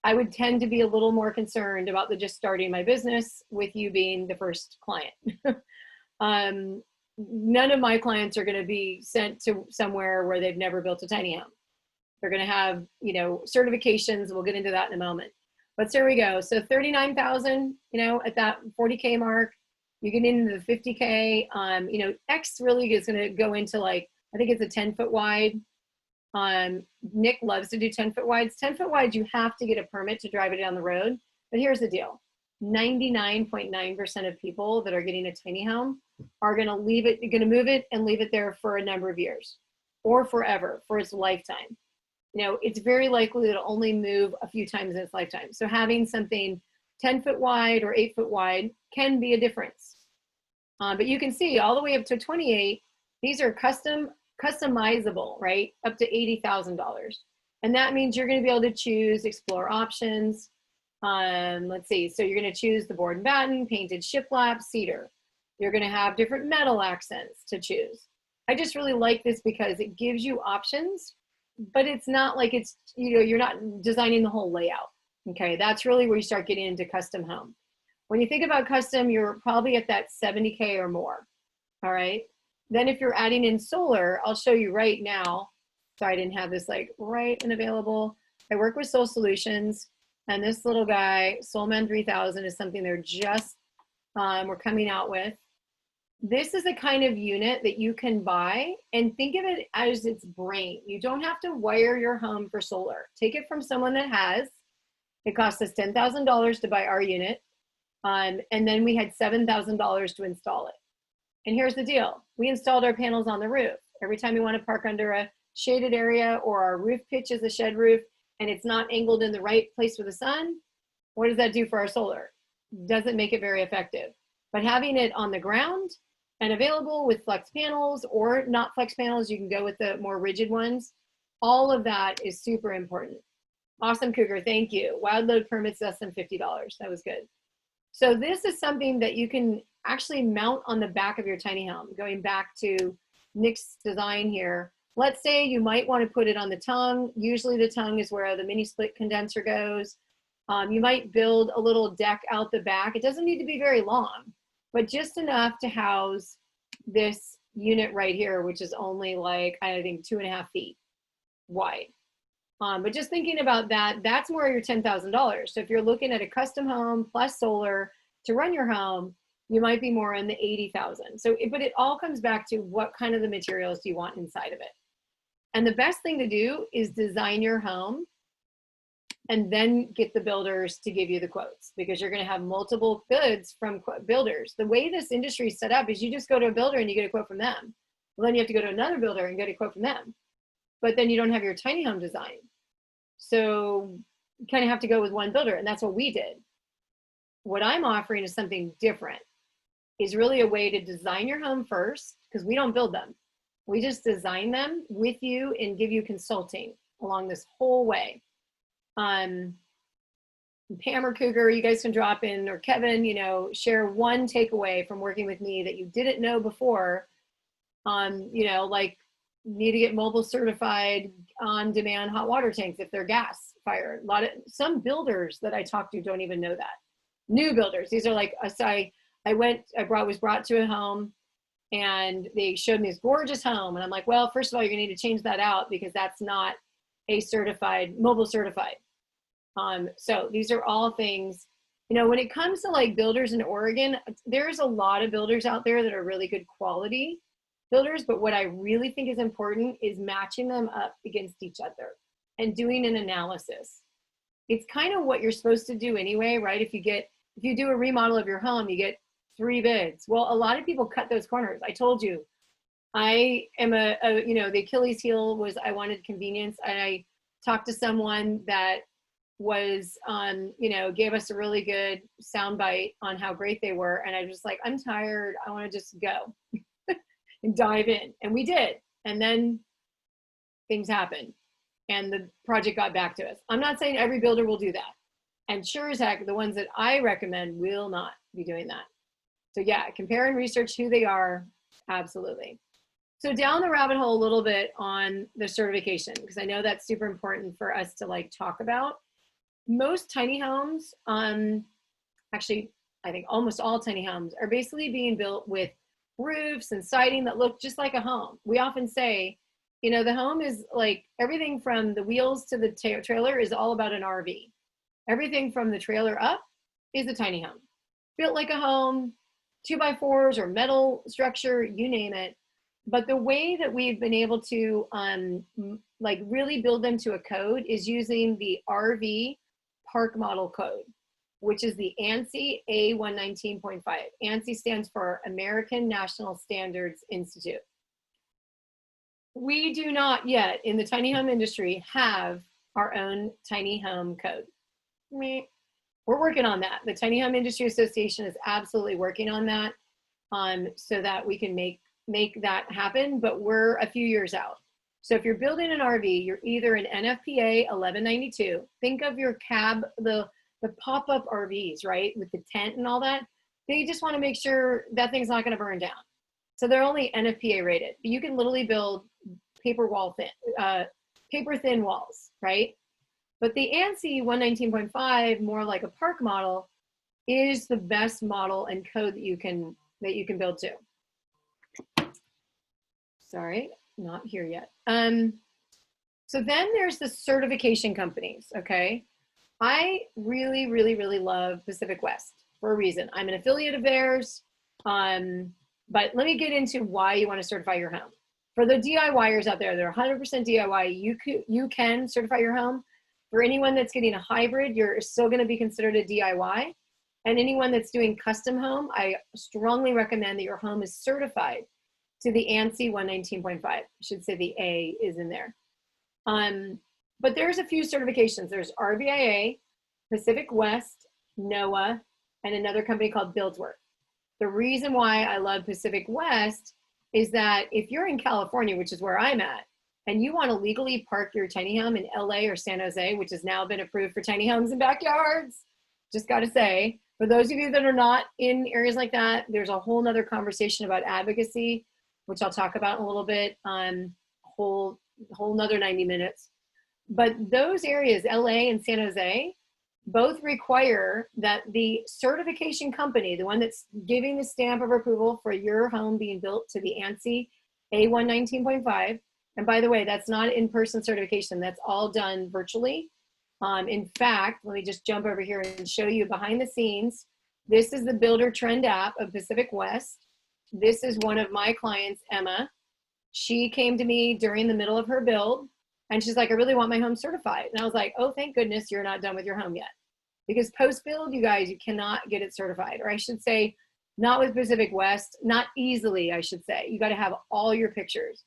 I would tend to be a little more concerned about the just starting my business with you being the first client. None of my clients are going to be sent to somewhere where they've never built a tiny home. They're going to have, certifications. We'll get into that in a moment. But there we go. So 39,000, at that 40K mark, you get into the 50K. X really is going to go into I think it's a 10-foot wide. Nick loves to do 10-foot wides. 10-foot wide, you have to get a permit to drive it down the road. But here's the deal. 99.9% of people that are getting a tiny home are going to move it and leave it there for a number of years or forever, for its lifetime. It's very likely it'll only move a few times in its lifetime. So having something 10-foot wide or 8-foot wide can be a difference. But you can see all the way up to 28, these are customizable, right? Up to $80,000. And that means you're going to be able to choose, explore options. Let's see. So you're going to choose the board and batten, painted shiplap, cedar. You're going to have different metal accents to choose. I just really like this because it gives you options, but it's not like you're not designing the whole layout. Okay. That's really where you start getting into custom home. When you think about custom, you're probably at that 70K or more. All right. Then if you're adding in solar, I'll show you right now. Sorry, I didn't have this right and available. I work with Soul Solutions, and this little guy, Soulman 3000, is something they're just, we're coming out with. This is the kind of unit that you can buy and think of it as its brain. You don't have to wire your home for solar. Take it from someone that has. It cost us $10,000 to buy our unit. And then we had $7,000 to install it. And here's the deal. We installed our panels on the roof. Every time we want to park under a shaded area or our roof pitch is a shed roof and it's not angled in the right place for the sun, what does that do for our solar? Doesn't make it very effective. But having it on the ground and available with flex panels or not flex panels, you can go with the more rigid ones. All of that is super important. Awesome, Cougar. Thank you. Wild load permits less than $50. That was good. So this is something that you can actually mount on the back of your tiny home. Going back to Nick's design here, let's say you might want to put it on the tongue. Usually the tongue is where the mini split condenser goes. You might build a little deck out the back. It doesn't need to be very long, but just enough to house this unit right here, which is only I think 2.5 feet wide. But just thinking about that, that's more your $10,000. So if you're looking at a custom home plus solar to run your home, you might be more in the 80,000. So, but it all comes back to what kind of the materials do you want inside of it. And the best thing to do is design your home and then get the builders to give you the quotes, because you're going to have multiple goods from builders. The way this industry is set up is you just go to a builder and you get a quote from them. Well, then you have to go to another builder and get a quote from them. But then you don't have your tiny home design. So you kind of have to go with one builder, and that's what we did. What I'm offering is something different. Is really a way to design your home first, because we don't build them. We just design them with you and give you consulting along this whole way. Pam or Cougar, you guys can drop in, or Kevin, share one takeaway from working with me that you didn't know before. Need to get mobile certified on-demand hot water tanks if they're gas fired. Some builders that I talk to don't even know that. New builders, these are I was brought to a home and they showed me this gorgeous home. And I'm like, well, first of all, you're gonna need to change that out because that's not a mobile certified. So these are all things, when it comes to builders in Oregon, there's a lot of builders out there that are really good quality builders. But what I really think is important is matching them up against each other and doing an analysis. It's kind of what you're supposed to do anyway, right? If you do a remodel of your home, you get 3 bids. Well, a lot of people cut those corners. I told you, I am the Achilles heel was I wanted convenience. And I talked to someone that was gave us a really good soundbite on how great they were. And I was like, I'm tired. I want to just go and dive in. And we did. And then things happened. and the project got back to us. I'm not saying every builder will do that. And sure as heck, the ones that I recommend will not be doing that. So yeah, compare and research who they are, absolutely. So down the rabbit hole a little bit on the certification, because I know that's super important for us to like talk about. Most tiny homes, actually, I think almost all tiny homes are basically being built with roofs and siding that look just like a home. We often say, you know, the home is like everything from the wheels to the trailer is all about an RV. Everything from the trailer up is a tiny home. Built like a home, 2x4s or metal structure, you name it. But the way that we've been able to like really build them to a code is using the RV Park Model Code, which is the ANSI A119.5. ANSI stands for American National Standards Institute. We do not yet in the tiny home industry have our own tiny home code. We're working on that. The Tiny Home Industry Association is absolutely working on that so that we can make that happen, but we're a few years out. So if you're building an RV, you're either an NFPA 1192. Think of your cab, the pop-up RVs, right? With the tent and all that. They just want to make sure that thing's not going to burn down. So they're only NFPA rated. But you can literally build paper thin walls, right? But the ANSI 119.5, more like a park model, is the best model and code that you can build to. Sorry, not here yet. So then there's the certification companies, okay? I really, really, really love Pacific West for a reason. I'm an affiliate of theirs, but let me get into why you want to certify your home. For the DIYers out there, they're 100% DIY. You can certify your home. For anyone that's getting a hybrid, you're still going to be considered a DIY. And anyone that's doing custom home, I strongly recommend that your home is certified to the ANSI 119.5. I should say the A is in there. But there's a few certifications. There's RVIA, Pacific West, NOAA, and another company called Buildsworth. The reason why I love Pacific West is that if you're in California, which is where I'm at, and you want to legally park your tiny home in LA or San Jose, which has now been approved for tiny homes and backyards, just got to say, for those of you that are not in areas like that, there's a whole nother conversation about advocacy, which I'll talk about in a little bit, whole nother 90 minutes. But those areas, LA and San Jose, both require that the certification company, the one that's giving the stamp of approval for your home being built to the ANSI A119.5, and by the way, that's not in-person certification, that's all done virtually. In fact, let me just jump over here and show you behind the scenes. This is the Builder Trend app of Pacific West. This is one of my clients, Emma. She came to me during the middle of her build, and she's like, I really want my home certified. And I was like, oh, thank goodness you're not done with your home yet. Because post-build, you guys, you cannot get it certified. Or I should say, not with Pacific West, not easily, I should say. You got to have all your pictures.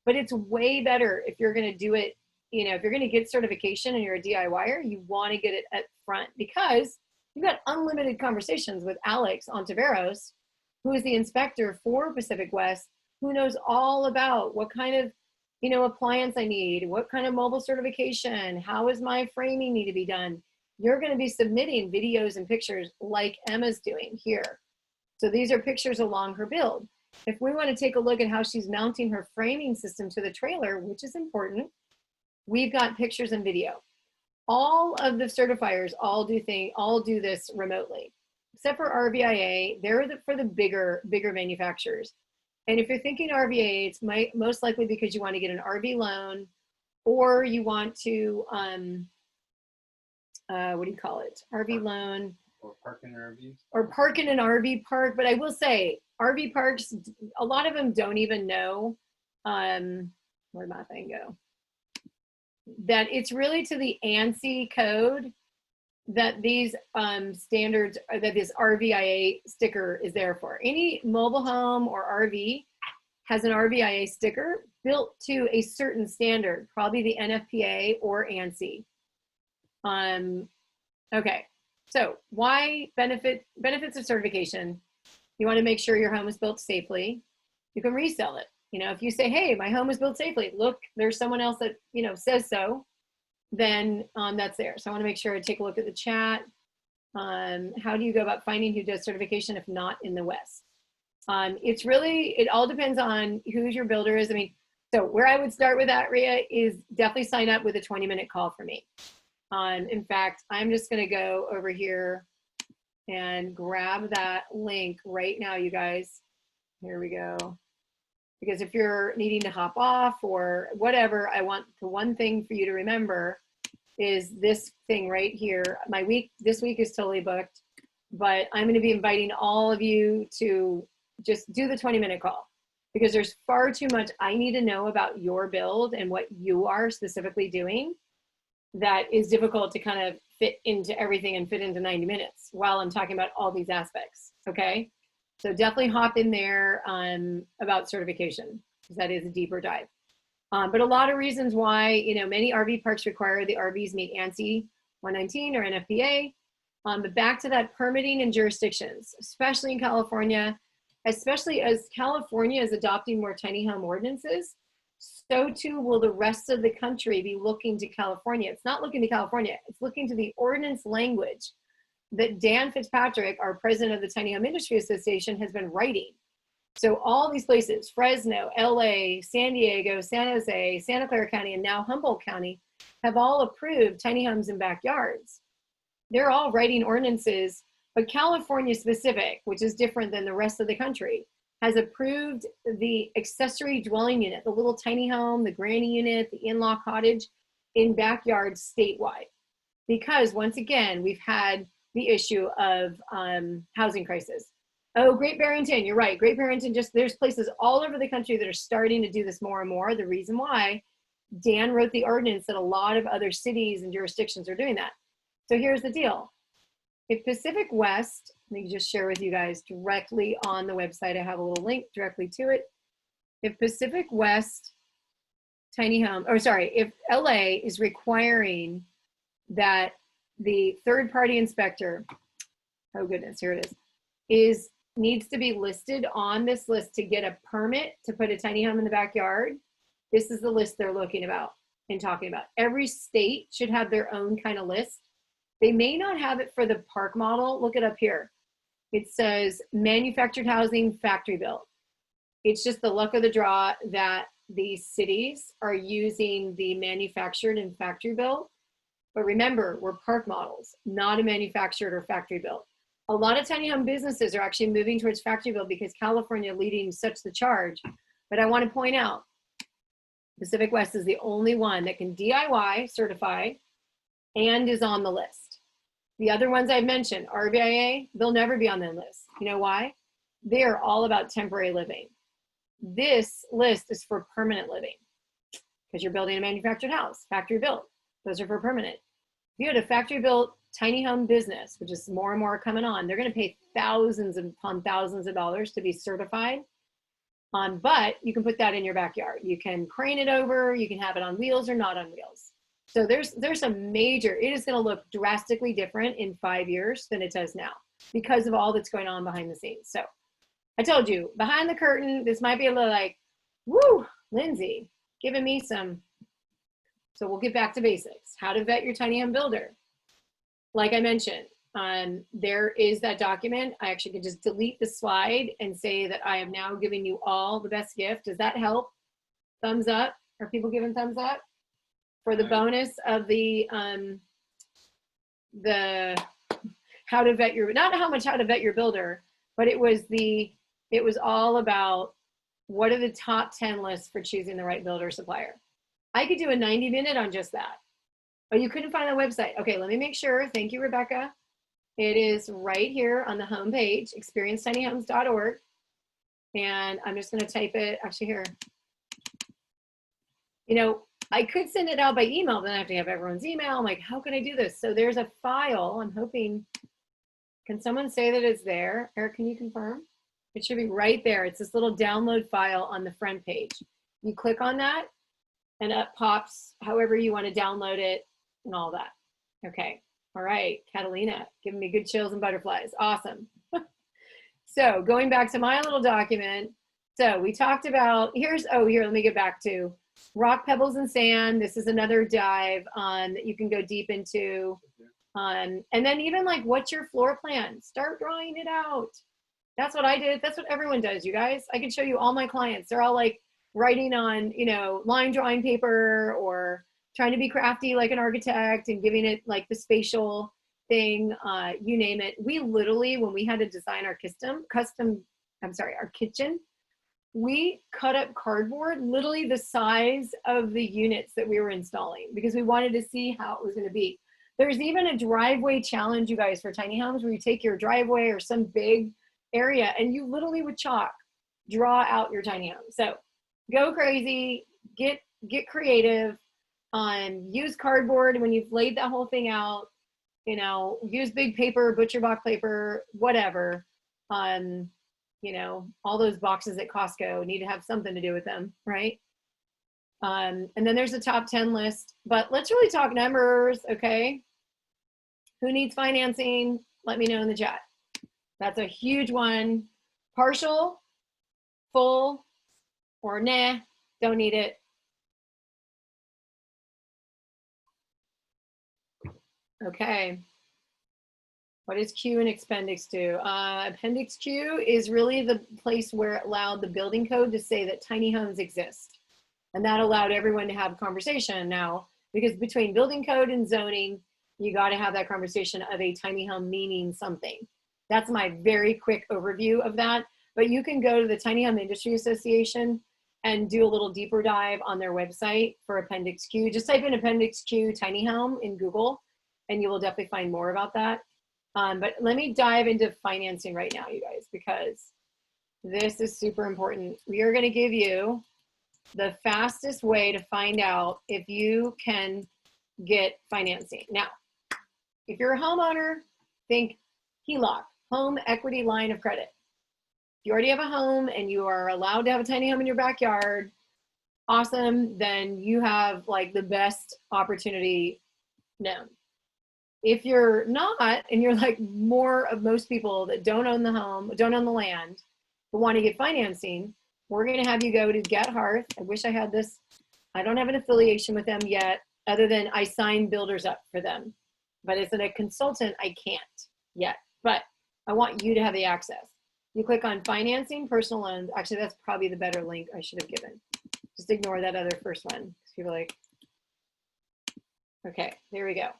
But it's way better if you're going to do it, you know, if you're going to get certification and you're a DIYer, you want to get it at front because you've got unlimited conversations with Alex Ontiveros, who is the inspector for Pacific West, who knows all about what kind of, you know, appliance I need, what kind of mobile certification, how is my framing need to be done. You're going to be submitting videos and pictures like Emma's doing here. So these are pictures along her build. If we want to take a look at how she's mounting her framing system to the trailer, which is important, we've got pictures and video. All of the certifiers all do this remotely, except for RVIA. They're for the bigger manufacturers. And if you're thinking RVA, it's most likely because you want to get an RV loan, or you want to, what do you call it? RV loan.
Or parking RVs. Or
park in an RV park. But I will say, RV parks, a lot of them don't even know, where'd my thing go? That it's really to the ANSI code that these standards, that this RVIA sticker is there for. Any mobile home or RV has an RVIA sticker built to a certain standard, probably the NFPA or ANSI. Okay, so why benefits of certification? You want to make sure your home is built safely. You can resell it. You know, if you say, hey, my home was built safely, look, there's someone else that, you know, says so, then that's there. So I want to make sure I take a look at the chat. How do you go about finding who does certification if not in the West? It's really, it all depends on who your builder is. I mean, so where I would start with that, Rhea, is definitely sign up with a 20-minute call for me. In fact, I'm just going to go over here and grab that link right now, you guys. Here we go. Because if you're needing to hop off or whatever, I want the one thing for you to remember is this thing right here. This week is totally booked, but I'm going to be inviting all of you to just do the 20-minute call, because there's far too much I need to know about your build and what you are specifically doing that is difficult to kind of fit into everything and fit into 90 minutes while I'm talking about all these aspects, okay? So definitely hop in there about certification, because that is a deeper dive. But a lot of reasons why, you know, many RV parks require the RVs meet ANSI 119 or NFPA. But back to that permitting and jurisdictions, especially in California, especially as California is adopting more tiny home ordinances, so too will the rest of the country be looking to California. It's not looking to California, it's looking to the ordinance language that Dan Fitzpatrick, our president of the Tiny Home Industry Association, has been writing. So all these places, Fresno, LA, San Diego, San Jose, Santa Clara County, and now Humboldt County, have all approved tiny homes in backyards. They're all writing ordinances, but California specific, which is different than the rest of the country, has approved the accessory dwelling unit, the little tiny home, the granny unit, the in-law cottage in backyards statewide. Because once again, we've had the issue of housing crisis. Oh, Great Barrington, you're right. Great Barrington, there's places all over the country that are starting to do this more and more. The reason why Dan wrote the ordinance that a lot of other cities and jurisdictions are doing that. So here's the deal. If Pacific West, let me just share with you guys directly on the website, I have a little link directly to it. If Pacific West tiny home, if LA is requiring that the third-party inspector, oh goodness, here it is, needs to be listed on this list to get a permit to put a tiny home in the backyard. This is the list they're looking about and talking about. Every state should have their own kind of list. They may not have it for the park model. Look it up here. It says manufactured housing, factory built. It's just the luck of the draw that these cities are using the manufactured and factory built. But remember, we're park models, not a manufactured or factory built. A lot of tiny home businesses are actually moving towards factory built because California leading such the charge. But I want to point out, Pacific West is the only one that can DIY certified and is on the list. The other ones I've mentioned, RVIA, they'll never be on that list. You know why? They're all about temporary living. This list is for permanent living because you're building a manufactured house, factory built. Those are for permanent. If you had a factory built tiny home business, which is more and more coming on, they're going to pay thousands upon thousands of dollars to be certified. But you can put that in your backyard. You can crane it over, you can have it on wheels or not on wheels. So there's a major, it is going to look drastically different in 5 years than it does now because of all that's going on behind the scenes. So I told you, behind the curtain, this might be a little like, woo, Lindsay, giving me some. So we'll get back to basics. How to vet your tiny home builder. Like I mentioned, there is that document. I actually could just delete the slide and say that I am now giving you all the best gift. Does that help? Thumbs up. Are people giving thumbs up? For the bonus of the how to vet your, not how much how to vet your builder, but it was all about what are the top 10 lists for choosing the right builder supplier. I could do a 90-minute on just that. Oh, you couldn't find the website. Okay, let me make sure. Thank you, Rebecca. It is right here on the home page, experiencetinyhomes.org. And I'm just going to type it actually here. You know, I could send it out by email, then I have to have everyone's email. I'm like, how can I do this? So there's a file. I'm hoping, can someone say that it's there? Eric, can you confirm? It should be right there. It's this little download file on the front page. You click on that and up pops however you want to download it and all that. Okay. All right. Catalina, giving me good chills and butterflies. Awesome. So going back to my little document, So we talked about, here, let me get back to rock, pebbles, and sand. This is another dive that you can go deep into. And then even like, what's your floor plan? Start drawing it out. That's what I did. That's what everyone does, you guys. I can show you all my clients. They're all like writing on, line drawing paper or trying to be crafty like an architect and giving it like the spatial thing, you name it. We literally, when we had to design our our kitchen, we cut up cardboard, literally the size of the units that we were installing, because we wanted to see how it was going to be. There's even a driveway challenge, you guys, for tiny homes, where you take your driveway or some big area and you literally with chalk draw out your tiny home. So go crazy, get creative, use cardboard when you've laid that whole thing out, use big paper, butcher box paper, whatever. All those boxes at Costco need to have something to do with them, right? And then there's a top 10 list, but let's really talk numbers, okay? Who needs financing? Let me know in the chat. That's a huge one. Partial, full, or nah, don't need it. Okay. What does Q and appendix do? Appendix Q is really the place where it allowed the building code to say that tiny homes exist. And that allowed everyone to have a conversation now, because between building code and zoning, you got to have that conversation of a tiny home meaning something. That's my very quick overview of that. But you can go to the Tiny Home Industry Association and do a little deeper dive on their website for Appendix Q. Just type in Appendix Q tiny home in Google, and you will definitely find more about that. But let me dive into financing right now, you guys, because this is super important. We are going to give you the fastest way to find out if you can get financing. Now, if you're a homeowner, think HELOC, home equity line of credit. If you already have a home and you are allowed to have a tiny home in your backyard, awesome, then you have like the best opportunity known. If you're not, and you're like more of most people that don't own the home, don't own the land, but want to get financing, we're going to have you go to Get Hearth. I wish I had this. I don't have an affiliation with them yet, other than I sign builders up for them. But as a consultant, I can't yet. But I want you to have the access. You click on financing, personal loans. Actually, that's probably the better link I should have given. Just ignore that other first one, because people are like, okay, there we go.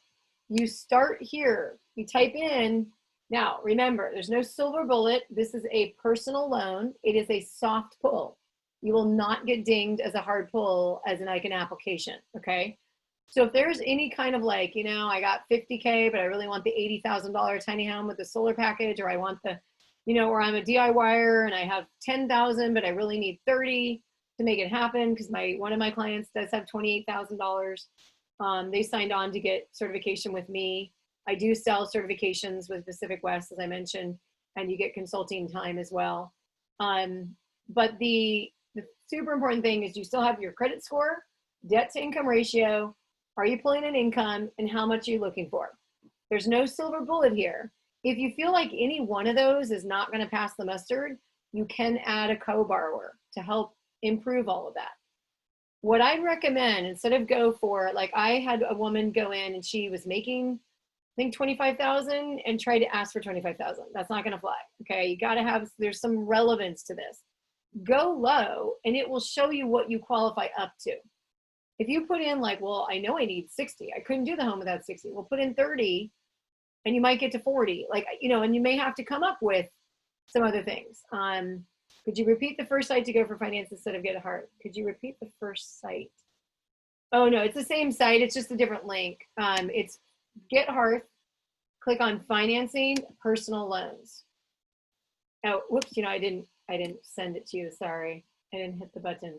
You start here, you type in, now remember, there's no silver bullet. This is a personal loan. It is a soft pull. You will not get dinged as a hard pull as an application, okay? So if there's any kind of like, I got 50K, but I really want the $80,000 tiny home with the solar package, or I want the, or I'm a DIYer and I have 10,000, but I really need 30 to make it happen, because one of my clients does have $28,000. They signed on to get certification with me. I do sell certifications with Pacific West, as I mentioned, and you get consulting time as well. But the super important thing is you still have your credit score, debt to income ratio, are you pulling an income, and how much are you looking for? There's no silver bullet here. If you feel like any one of those is not going to pass the mustard, you can add a co-borrower to help improve all of that. What I'd recommend, instead of go for, like I had a woman go in and she was making, I think 25,000 and tried to ask for 25,000. That's not going to fly. Okay. You got to have, there's some relevance to this. Go low and it will show you what you qualify up to. If you put in like, well, I know I need 60. I couldn't do the home without 60. We'll put in 30 and you might get to 40, like, and you may have to come up with some other things. Could you repeat the first site to go for finance instead of Get Heart? Could you repeat the first site? Oh no, it's the same site. It's just a different link. It's Get Hearth. Click on financing, personal loans. Oh, whoops! I didn't send it to you. Sorry, I didn't hit the button.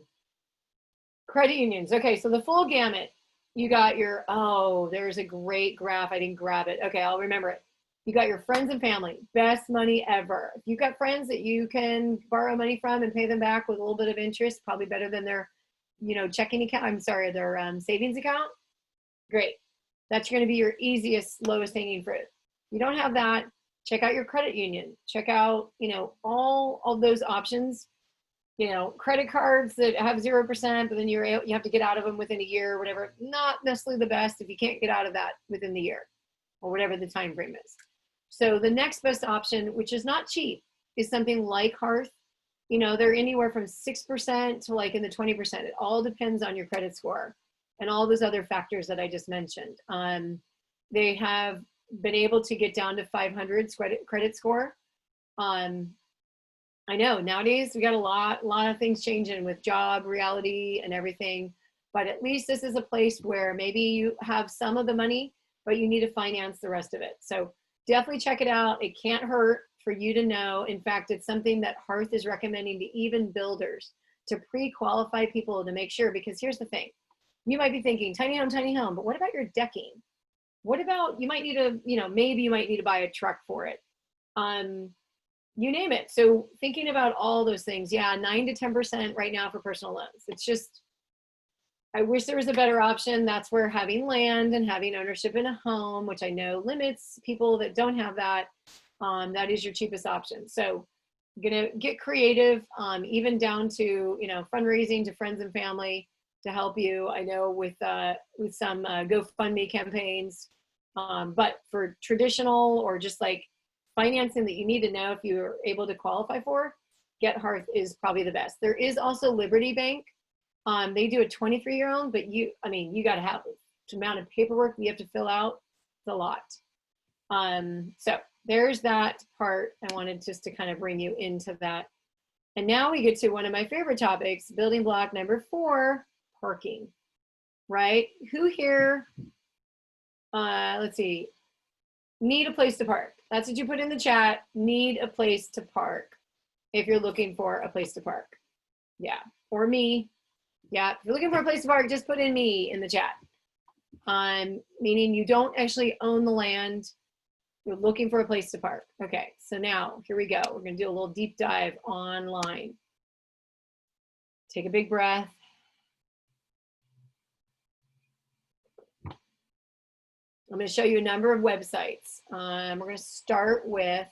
Credit unions. Okay, so the full gamut. You got your. Oh, there's a great graph. I didn't grab it. Okay, I'll remember it. You got your friends and family, best money ever. If you've got friends that you can borrow money from and pay them back with a little bit of interest, probably better than their, checking account, their savings account, great. That's going to be your easiest, lowest hanging fruit. You don't have that, check out your credit union. Check out, all of those options. you know, credit cards that have 0%, but then you have to get out of them within a year or whatever. Not necessarily the best if you can't get out of that within the year or whatever the time frame is. So the next best option, which is not cheap, is something like Hearth. You know, they're anywhere from 6% to like in the 20%. It all depends on your credit score and all those other factors that I just mentioned. They have been able to get down to 500 credit score. I know nowadays we got a lot of things changing with job reality and everything, but at least this is a place where maybe you have some of the money, but you need to finance the rest of it. So definitely check it out. It can't hurt for you to know. In fact, it's something that Hearth is recommending to even builders to pre-qualify people to make sure, because here's the thing. You might be thinking tiny home, but what about your decking? What about, you might need to, you know, maybe you might need to buy a truck for it. You name it. So thinking about all those things, yeah, 9 to 10% right now for personal loans. It's just, I wish there was a better option. That's where having land and having ownership in a home, which I know limits people that don't have that, that is your cheapest option. So I'm gonna get creative, even down to, you know, fundraising to friends and family to help you. I know with some GoFundMe campaigns, but for traditional or just like financing that you need to know if you're able to qualify for, Get Hearth is probably the best. There is also Liberty Bank. They do a 23-year-old, but you got to have the amount of paperwork you have to fill out. It's a lot. So there's that part. I wanted just to kind of bring you into that. And now we get to one of my favorite topics, building block number 4, parking, right? Who here, let's see, need a place to park? That's what you put in the chat. Need a place to park if you're looking for a place to park. Yeah, or me. Yeah, if you're looking for a place to park, just put in me in the chat. Meaning you don't actually own the land. You're looking for a place to park. Okay, so now here we go. We're gonna do a little deep dive online. Take a big breath. I'm going to show you a number of websites. We're going to start with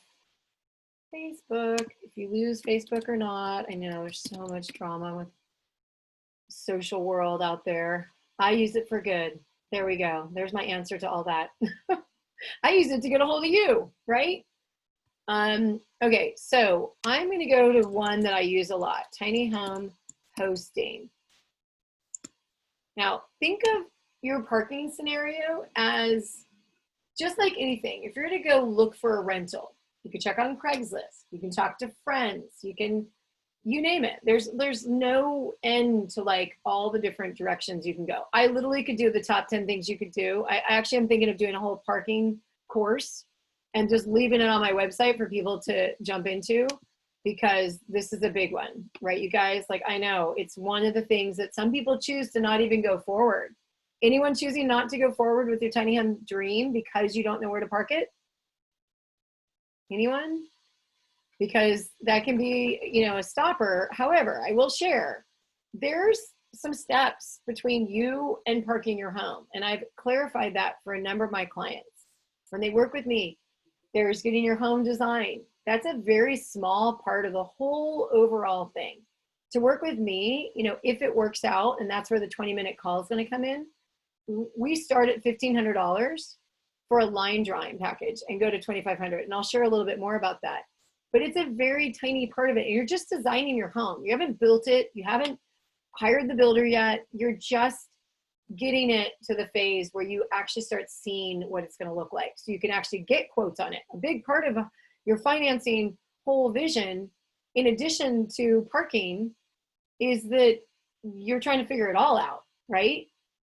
Facebook. If you lose Facebook or not, I know there's so much drama with the social world out there. I use it for good. There we go. There's my answer to all that. I use it to get a hold of you, right? Okay, so I'm going to go to one that I use a lot, Tiny Home Hosting. Now, think of your parking scenario as just like anything. If you're to go look for a rental, you can check on Craigslist, you can talk to friends, you name it. There's no end to like all the different directions you can go. I literally could do the top 10 things you could do. I actually am thinking of doing a whole parking course and just leaving it on my website for people to jump into, because this is a big one, right? You guys, like, I know it's one of the things that some people choose to not even go forward. Anyone choosing not to go forward with your tiny home dream because you don't know where to park it? Anyone? Because that can be, you know, a stopper. However, I will share, there's some steps between you and parking your home. And I've clarified that for a number of my clients. When they work with me, there's getting your home designed. That's a very small part of the whole overall thing. To work with me, you know, if it works out, and that's where the 20-minute call is going to come in, we start at $1,500 for a line drawing package and go to $2,500. And I'll share a little bit more about that. But it's a very tiny part of it. And you're just designing your home. You haven't built it. You haven't hired the builder yet. You're just getting it to the phase where you actually start seeing what it's going to look like. So you can actually get quotes on it. A big part of your financing whole vision, in addition to parking, is that you're trying to figure it all out, right?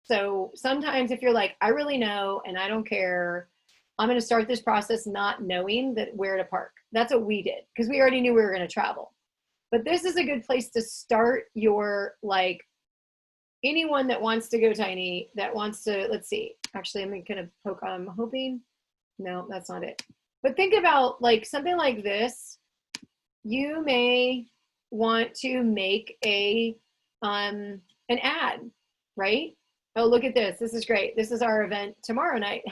So sometimes if you're like, I really know and I don't care, I'm going to start this process not knowing that where to park. That's what we did, because we already knew we were going to travel. But this is a good place to start your, like, anyone that wants to go tiny, that wants to, let's see, actually I'm going to poke, I'm hoping, no, that's not it. But think about like something like this. You may want to make an ad, right? Oh, look at this. This is great. This is our event tomorrow night.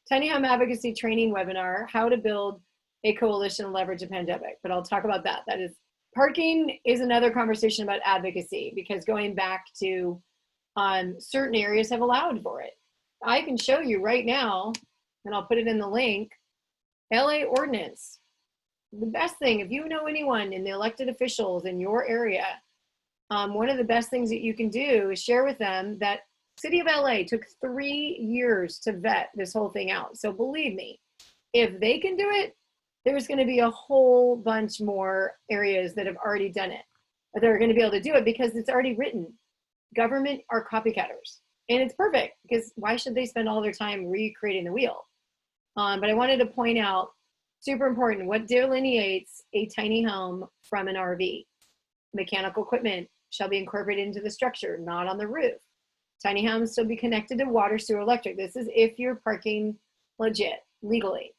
Tiny Home Advocacy Training Webinar, how to build a coalition and leverage a pandemic. But I'll talk about that. That is Parking is another conversation about advocacy, because going back to certain areas have allowed for it. I can show you right now, and I'll put it in the link, LA ordinance. The best thing, if you know anyone in the elected officials in your area, one of the best things that you can do is share with them that City of LA took 3 years to vet this whole thing out. So believe me, if they can do it, there's going to be a whole bunch more areas that have already done it. They're going to be able to do it because it's already written. Government are copycatters. And it's perfect, because why should they spend all their time recreating the wheel? But I wanted to point out, super important, what delineates a tiny home from an RV. Mechanical equipment shall be incorporated into the structure, not on the roof. Tiny homes shall be connected to water, sewer, electric. This is if you're parking legit, legally.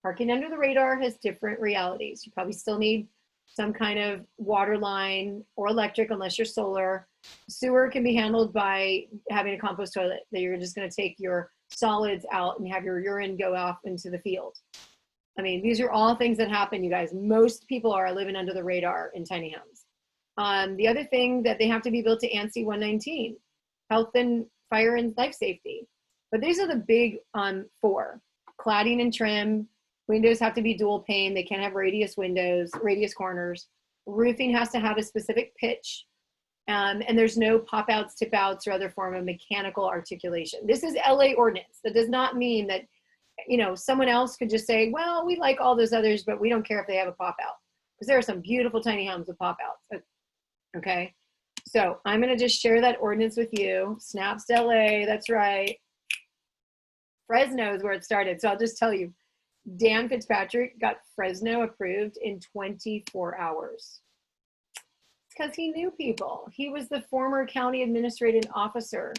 Parking under the radar has different realities. You probably still need some kind of water line or electric, unless you're solar. Sewer can be handled by having a compost toilet that you're just going to take your solids out and have your urine go off into the field. I mean, these are all things that happen, you guys. Most people are living under the radar in tiny homes. The other thing, that they have to be built to ANSI 119, health and fire and life safety. But these are the big 4. Cladding and trim. Windows have to be dual pane. They can't have radius windows, radius corners. Roofing has to have a specific pitch. And there's no pop outs, tip outs, or other form of mechanical articulation. This is LA ordinance. That does not mean that, you know, someone else could just say, well, we like all those others, but we don't care if they have a pop out. Because there are some beautiful tiny homes with pop outs. Okay. So I'm going to just share that ordinance with you. Snaps to LA. That's right. Fresno is where it started. So I'll just tell you, Dan Fitzpatrick got Fresno approved in 24 hours. It's because he knew people. He was the former county administrative officer.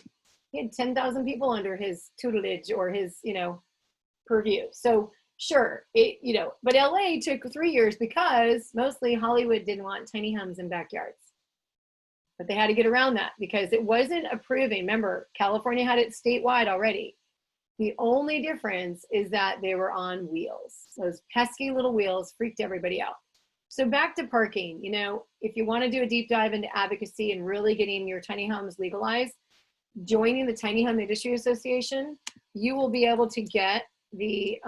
He had 10,000 people under his tutelage or his, you know, purview. So sure, it, you know, but LA took 3 years because mostly Hollywood didn't want tiny homes in backyards. But they had to get around that because it wasn't approving. Remember, California had it statewide already. The only difference is that they were on wheels. Those pesky little wheels freaked everybody out. So back to parking, you know, if you want to do a deep dive into advocacy and really getting your tiny homes legalized, joining the Tiny Home Industry Association, you will be able to get the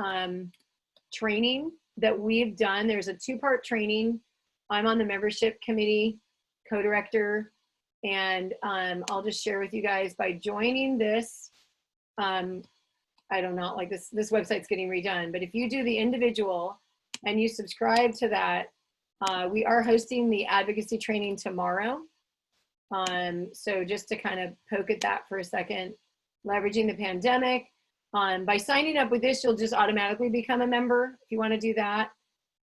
training that we've done. There's a 2-part training. I'm on the membership committee, co-director, and I'll just share with you guys, by joining this, I don't know, like this website's getting redone, but if you do the individual and you subscribe to that, we are hosting the advocacy training tomorrow. So just to kind of poke at that for a second, leveraging the pandemic. By signing up with this, you'll just automatically become a member if you want to do that.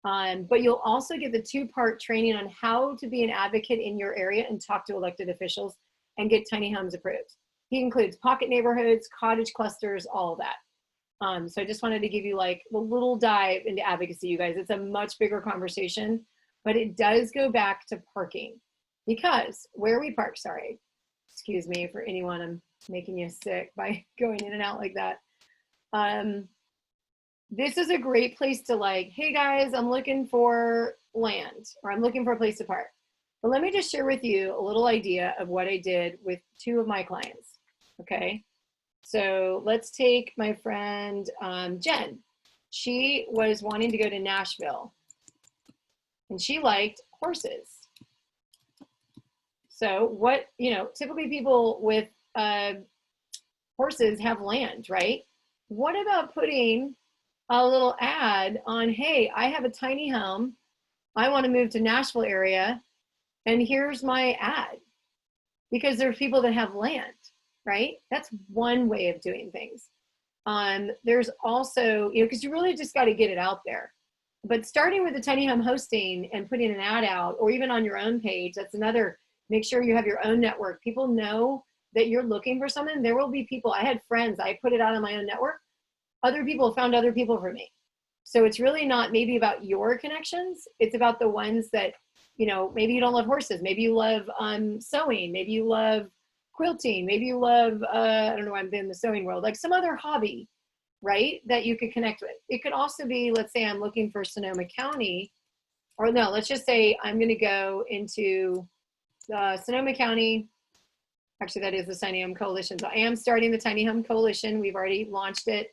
But you'll also get the 2-part training on how to be an advocate in your area and talk to elected officials and get tiny homes approved. He includes pocket neighborhoods, cottage clusters, all of that. So I just wanted to give you like a little dive into advocacy, you guys. It's a much bigger conversation, but it does go back to parking, because where we park, sorry, excuse me for anyone, I'm making you sick by going in and out like that. This is a great place to like, hey guys, I'm looking for land, or I'm looking for a place to park. But let me just share with you a little idea of what I did with 2 of my clients. Okay, so let's take my friend Jen. She was wanting to go to Nashville, and she liked horses. So what, you know, typically people with horses have land, right? What about putting a little ad on, hey, I have a tiny home. I want to move to Nashville area, and here's my ad. Because there's people that have land, right? That's one way of doing things. There's also, you know, because you really just got to get it out there. But starting with the tiny home hosting and putting an ad out, or even on your own page, that's another, make sure you have your own network. People know that you're looking for something. There will be people, I had friends, I put it out on my own network. Other people found other people for me. So it's really not maybe about your connections. It's about the ones that, you know, maybe you don't love horses. Maybe you love sewing. Maybe you love quilting. Maybe you love, I don't know, I'm in the sewing world, like some other hobby, right? That you could connect with. It could also be, let's say I'm looking for Sonoma County or no, let's just say I'm going to go into Sonoma County. Actually, that is the Tiny Home Coalition. So I am starting the Tiny Home Coalition. We've already launched it.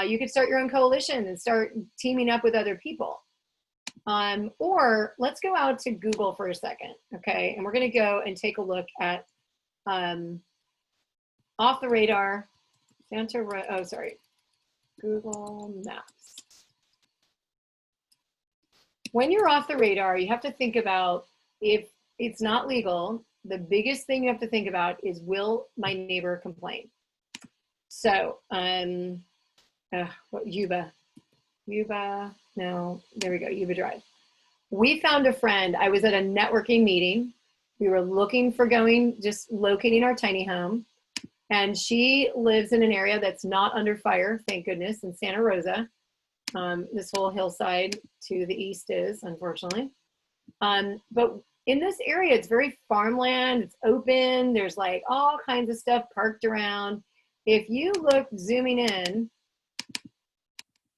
You could start your own coalition and start teaming up with other people. Or let's go out to Google for a second, okay? And we're going to go and take a look at off the radar, Google Maps. When you're off the radar, you have to think about, if it's not legal, the biggest thing you have to think about is, will my neighbor complain? So, Yuba, no, there we go, Yuba Drive. We found a friend. I was at a networking meeting. We were looking for just locating our tiny home. And she lives in an area that's not under fire, thank goodness, in Santa Rosa. This whole hillside to the east is, unfortunately. But in this area, it's very farmland, it's open, there's like all kinds of stuff parked around. If you look zooming in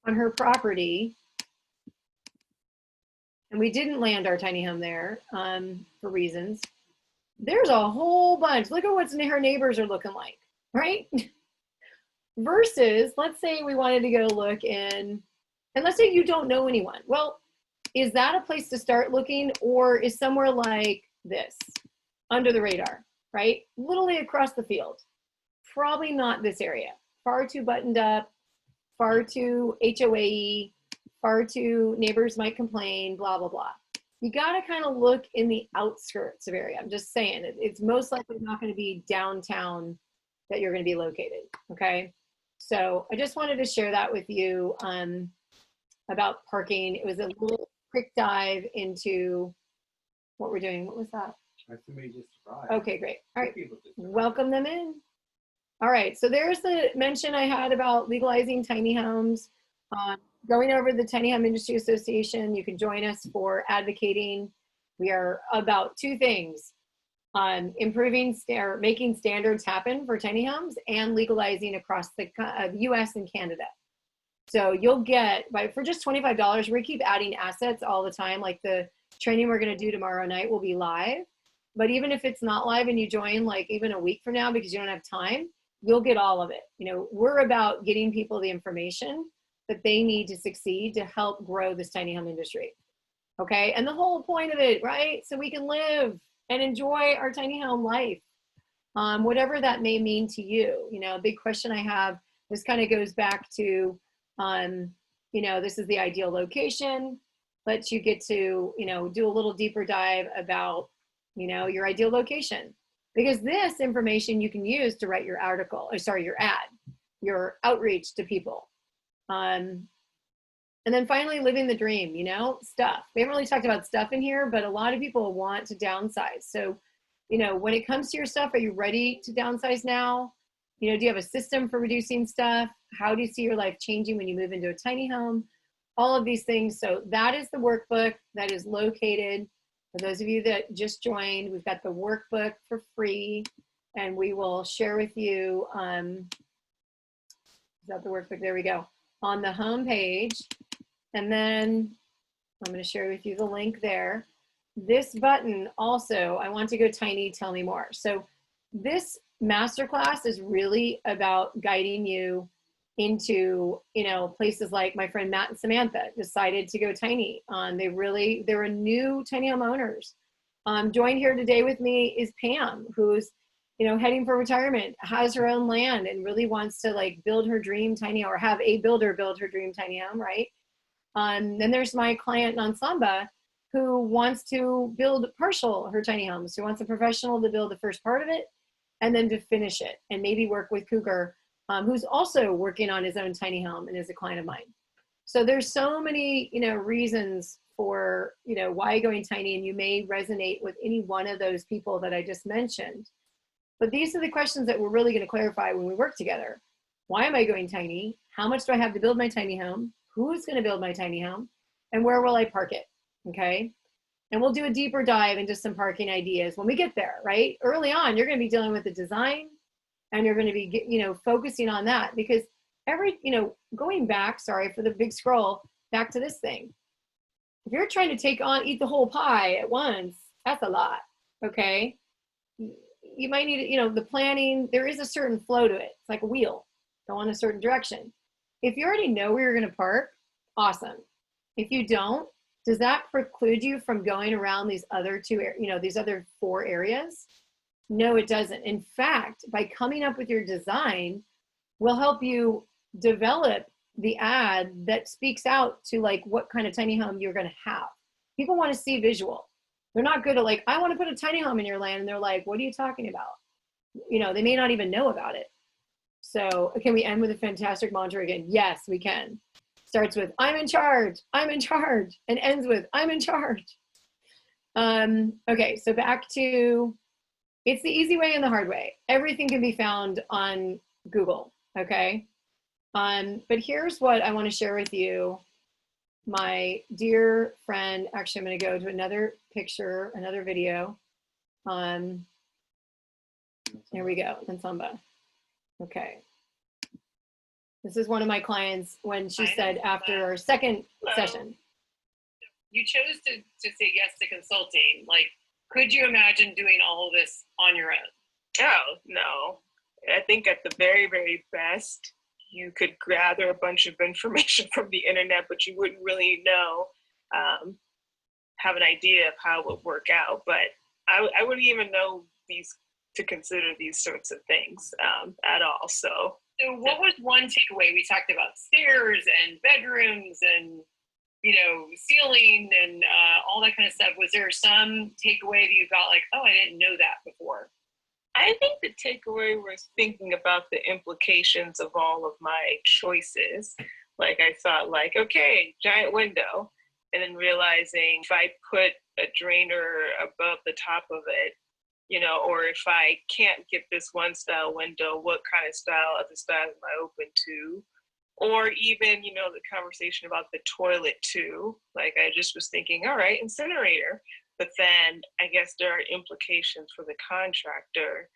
on her property, and we didn't land our tiny home there for reasons, there's a whole bunch. Look at what her neighbors are looking like, right? Versus, let's say we wanted to go look in, and let's say you don't know anyone. Well, is that a place to start looking, or is somewhere like this, under the radar, right? Literally across the field. Probably not this area. Far too buttoned up, far too HOA-y, far too neighbors might complain, blah, blah, blah. You gotta kind of look in the outskirts of area. I'm just saying, it's most likely not gonna be downtown that you're gonna be located, okay? So I just wanted to share that with you about parking. It was a little quick dive into what we're doing. What was that?
Somebody just arrived.
Okay, great. All right, welcome them in. All right, so there's the mention I had about legalizing tiny homes. Going over the Tiny Home Industry Association, you can join us for advocating. We are about two things: improving or making standards happen for tiny homes, and legalizing across the US and Canada. So you'll get, for just $25, we keep adding assets all the time. Like the training we're gonna do tomorrow night will be live. But even if it's not live and you join like even a week from now because you don't have time, you'll get all of it. You know, we're about getting people the information that they need to succeed to help grow this tiny home industry. Okay, and the whole point of it, right? So we can live and enjoy our tiny home life, whatever that may mean to you. You know, a big question I have, this kind of goes back to, you know, this is the ideal location, but you get to, you know, do a little deeper dive about, you know, your ideal location, because this information you can use to write your article, or sorry, your ad, your outreach to people. And then finally, living the dream, you know, stuff. We haven't really talked about stuff in here, but a lot of people want to downsize. So, you know, when it comes to your stuff, are you ready to downsize now? You know, do you have a system for reducing stuff? How do you see your life changing when you move into a tiny home? All of these things. So that is the workbook that is located. For those of you that just joined, we've got the workbook for free, and we will share with you, is that the workbook? There we go. On the home page. And then I'm going to share with you the link there. This button also, I want to go tiny, tell me more. So this masterclass is really about guiding you into, you know, places like my friend Matt and Samantha decided to go tiny. They were new tiny home owners. Joined here today with me is Pam, who's, you know, heading for retirement, has her own land and really wants to like build her dream tiny home, or have a builder build her dream tiny home, right? Then there's my client Nansamba, who wants to build partial her tiny homes, who wants a professional to build the first part of it and then to finish it, and maybe work with Cougar, who's also working on his own tiny home and is a client of mine. So there's so many, you know, reasons for, you know, why going tiny, and you may resonate with any one of those people that I just mentioned. But these are the questions that we're really going to clarify when we work together. Why am I going tiny? How much do I have to build my tiny home? Who's going to build my tiny home? And where will I park it? Okay. And we'll do a deeper dive into some parking ideas when we get there, right? Early on, you're going to be dealing with the design, and you're going to be, you know, focusing on that, because you know, going back, sorry for the big scroll, back to this thing. If you're trying to eat the whole pie at once, that's a lot, okay? You might need, the planning, there is a certain flow to it. It's like a wheel, go in a certain direction. If you already know where you're gonna park, awesome. If you don't, does that preclude you from going around these other these other 4 areas? No, it doesn't. In fact, by coming up with your design will help you develop the ad that speaks out to like what kind of tiny home you're going to have. People want to see visual. They're not good at like, I want to put a tiny home in your land. And they're like, what are you talking about? They may not even know about it. So can we end with a fantastic mantra again? Yes, we can. Starts with, I'm in charge, and ends with, I'm in charge. Okay, so back to, it's the easy way and the hard way. Everything can be found on Google, okay? But here's what I want to share with you. My dear friend, actually, I'm going to go to another picture, another video. There we go, Nsamba. Okay. This is one of my clients when she said after our second session.
You chose to say yes to consulting. Like, could you imagine doing all of this on your own?
Oh, no. I think at the very, very best, you could gather a bunch of information from the internet, but you wouldn't really know, have an idea of how it would work out. But I wouldn't even know to consider these sorts of things at all. So
what was one takeaway? We talked about stairs and bedrooms and, ceiling and all that kind of stuff. Was there some takeaway that you got like, oh, I didn't know that before?
I think the takeaway was thinking about the implications of all of my choices. Like I thought like, okay, giant window. And then realizing if I put a drainer above the top of it, or if I can't get this one style window, what kind of other styles am I open to? Or even, the conversation about the toilet too. Like I just was thinking, all right, incinerator. But then I guess there are implications for the contractor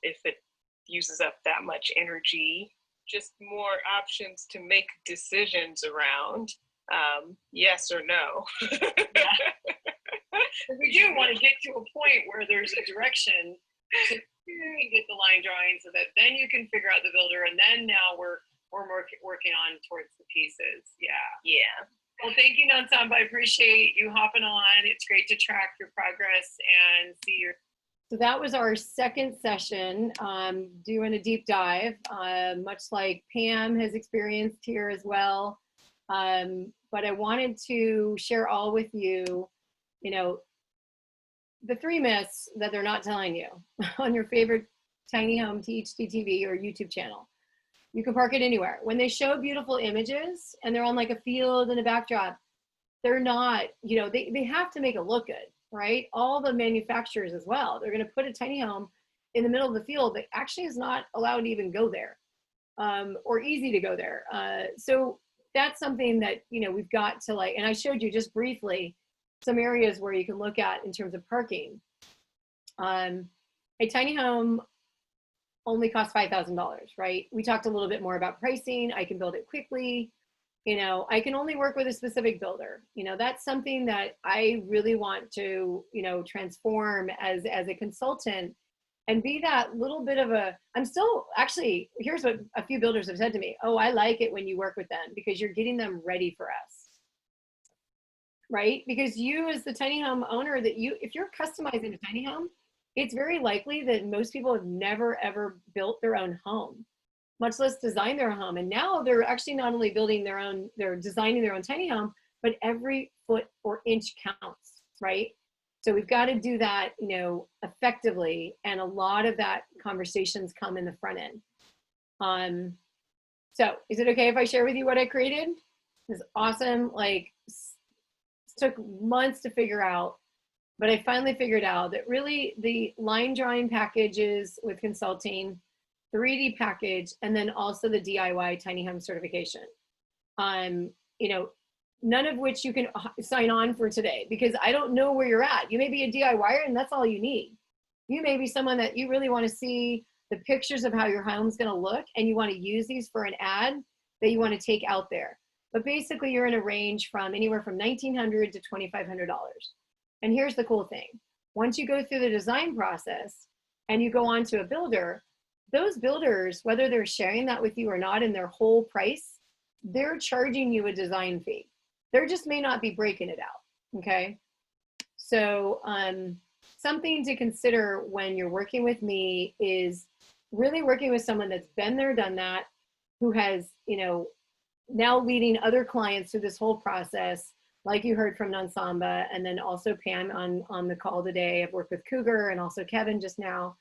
if it uses up that much energy. Just more options to make decisions around, yes or no.
We do want to get to a point where there's a direction to get the line drawing so that then you can figure out the builder, and then now we're working on towards the pieces. Yeah. Well, thank you, Nansamba. I appreciate you hopping on. It's great to track your progress and see your.
So that was our second session, doing a deep dive, much like Pam has experienced here as well. But I wanted to share all with you, the 3 myths that they're not telling you on your favorite Tiny Home THD or YouTube channel. You can park it anywhere. When they show beautiful images and they're on like a field and a backdrop, they're not, they have to make it look good, right? All the manufacturers as well. They're going to put a tiny home in the middle of the field that actually is not allowed to even go there or easy to go there. So that's something that, we've got to like, and I showed you just briefly some areas where you can look at in terms of parking. A tiny home only costs $5,000, right? We talked a little bit more about pricing. I can build it quickly. I can only work with a specific builder. That's something that I really want to, transform as a consultant and be that little bit of I'm still actually, here's what a few builders have said to me. Oh, I like it when you work with them because you're getting them ready for us, right? Because you as the tiny home owner if you're customizing a tiny home, it's very likely that most people have never ever built their own home, much less designed their home. And now they're actually not only they're designing their own tiny home, but every foot or inch counts, right? So we've got to do that, effectively. And a lot of that conversations come in the front end. So is it okay if I share with you what I created? It's awesome. Like, took months to figure out, but I finally figured out that really the line drawing packages with consulting, 3D package, and then also the DIY tiny home certification. None of which you can sign on for today because I don't know where you're at. You may be a DIYer and that's all you need. You may be someone that you really want to see the pictures of how your home's going to look and you want to use these for an ad that you want to take out there. but basically you're in a range from anywhere from $1,900 to $2,500. And here's the cool thing. Once you go through the design process and you go on to a builder, those builders, whether they're sharing that with you or not in their whole price, they're charging you a design fee. There just may not be breaking it out, okay? So something to consider when you're working with me is really working with someone that's been there, done that, who has, you know, now leading other clients through this whole process, like you heard from Nansamba, and then also Pam on the call today. I've worked with Cougar and also Kevin just now.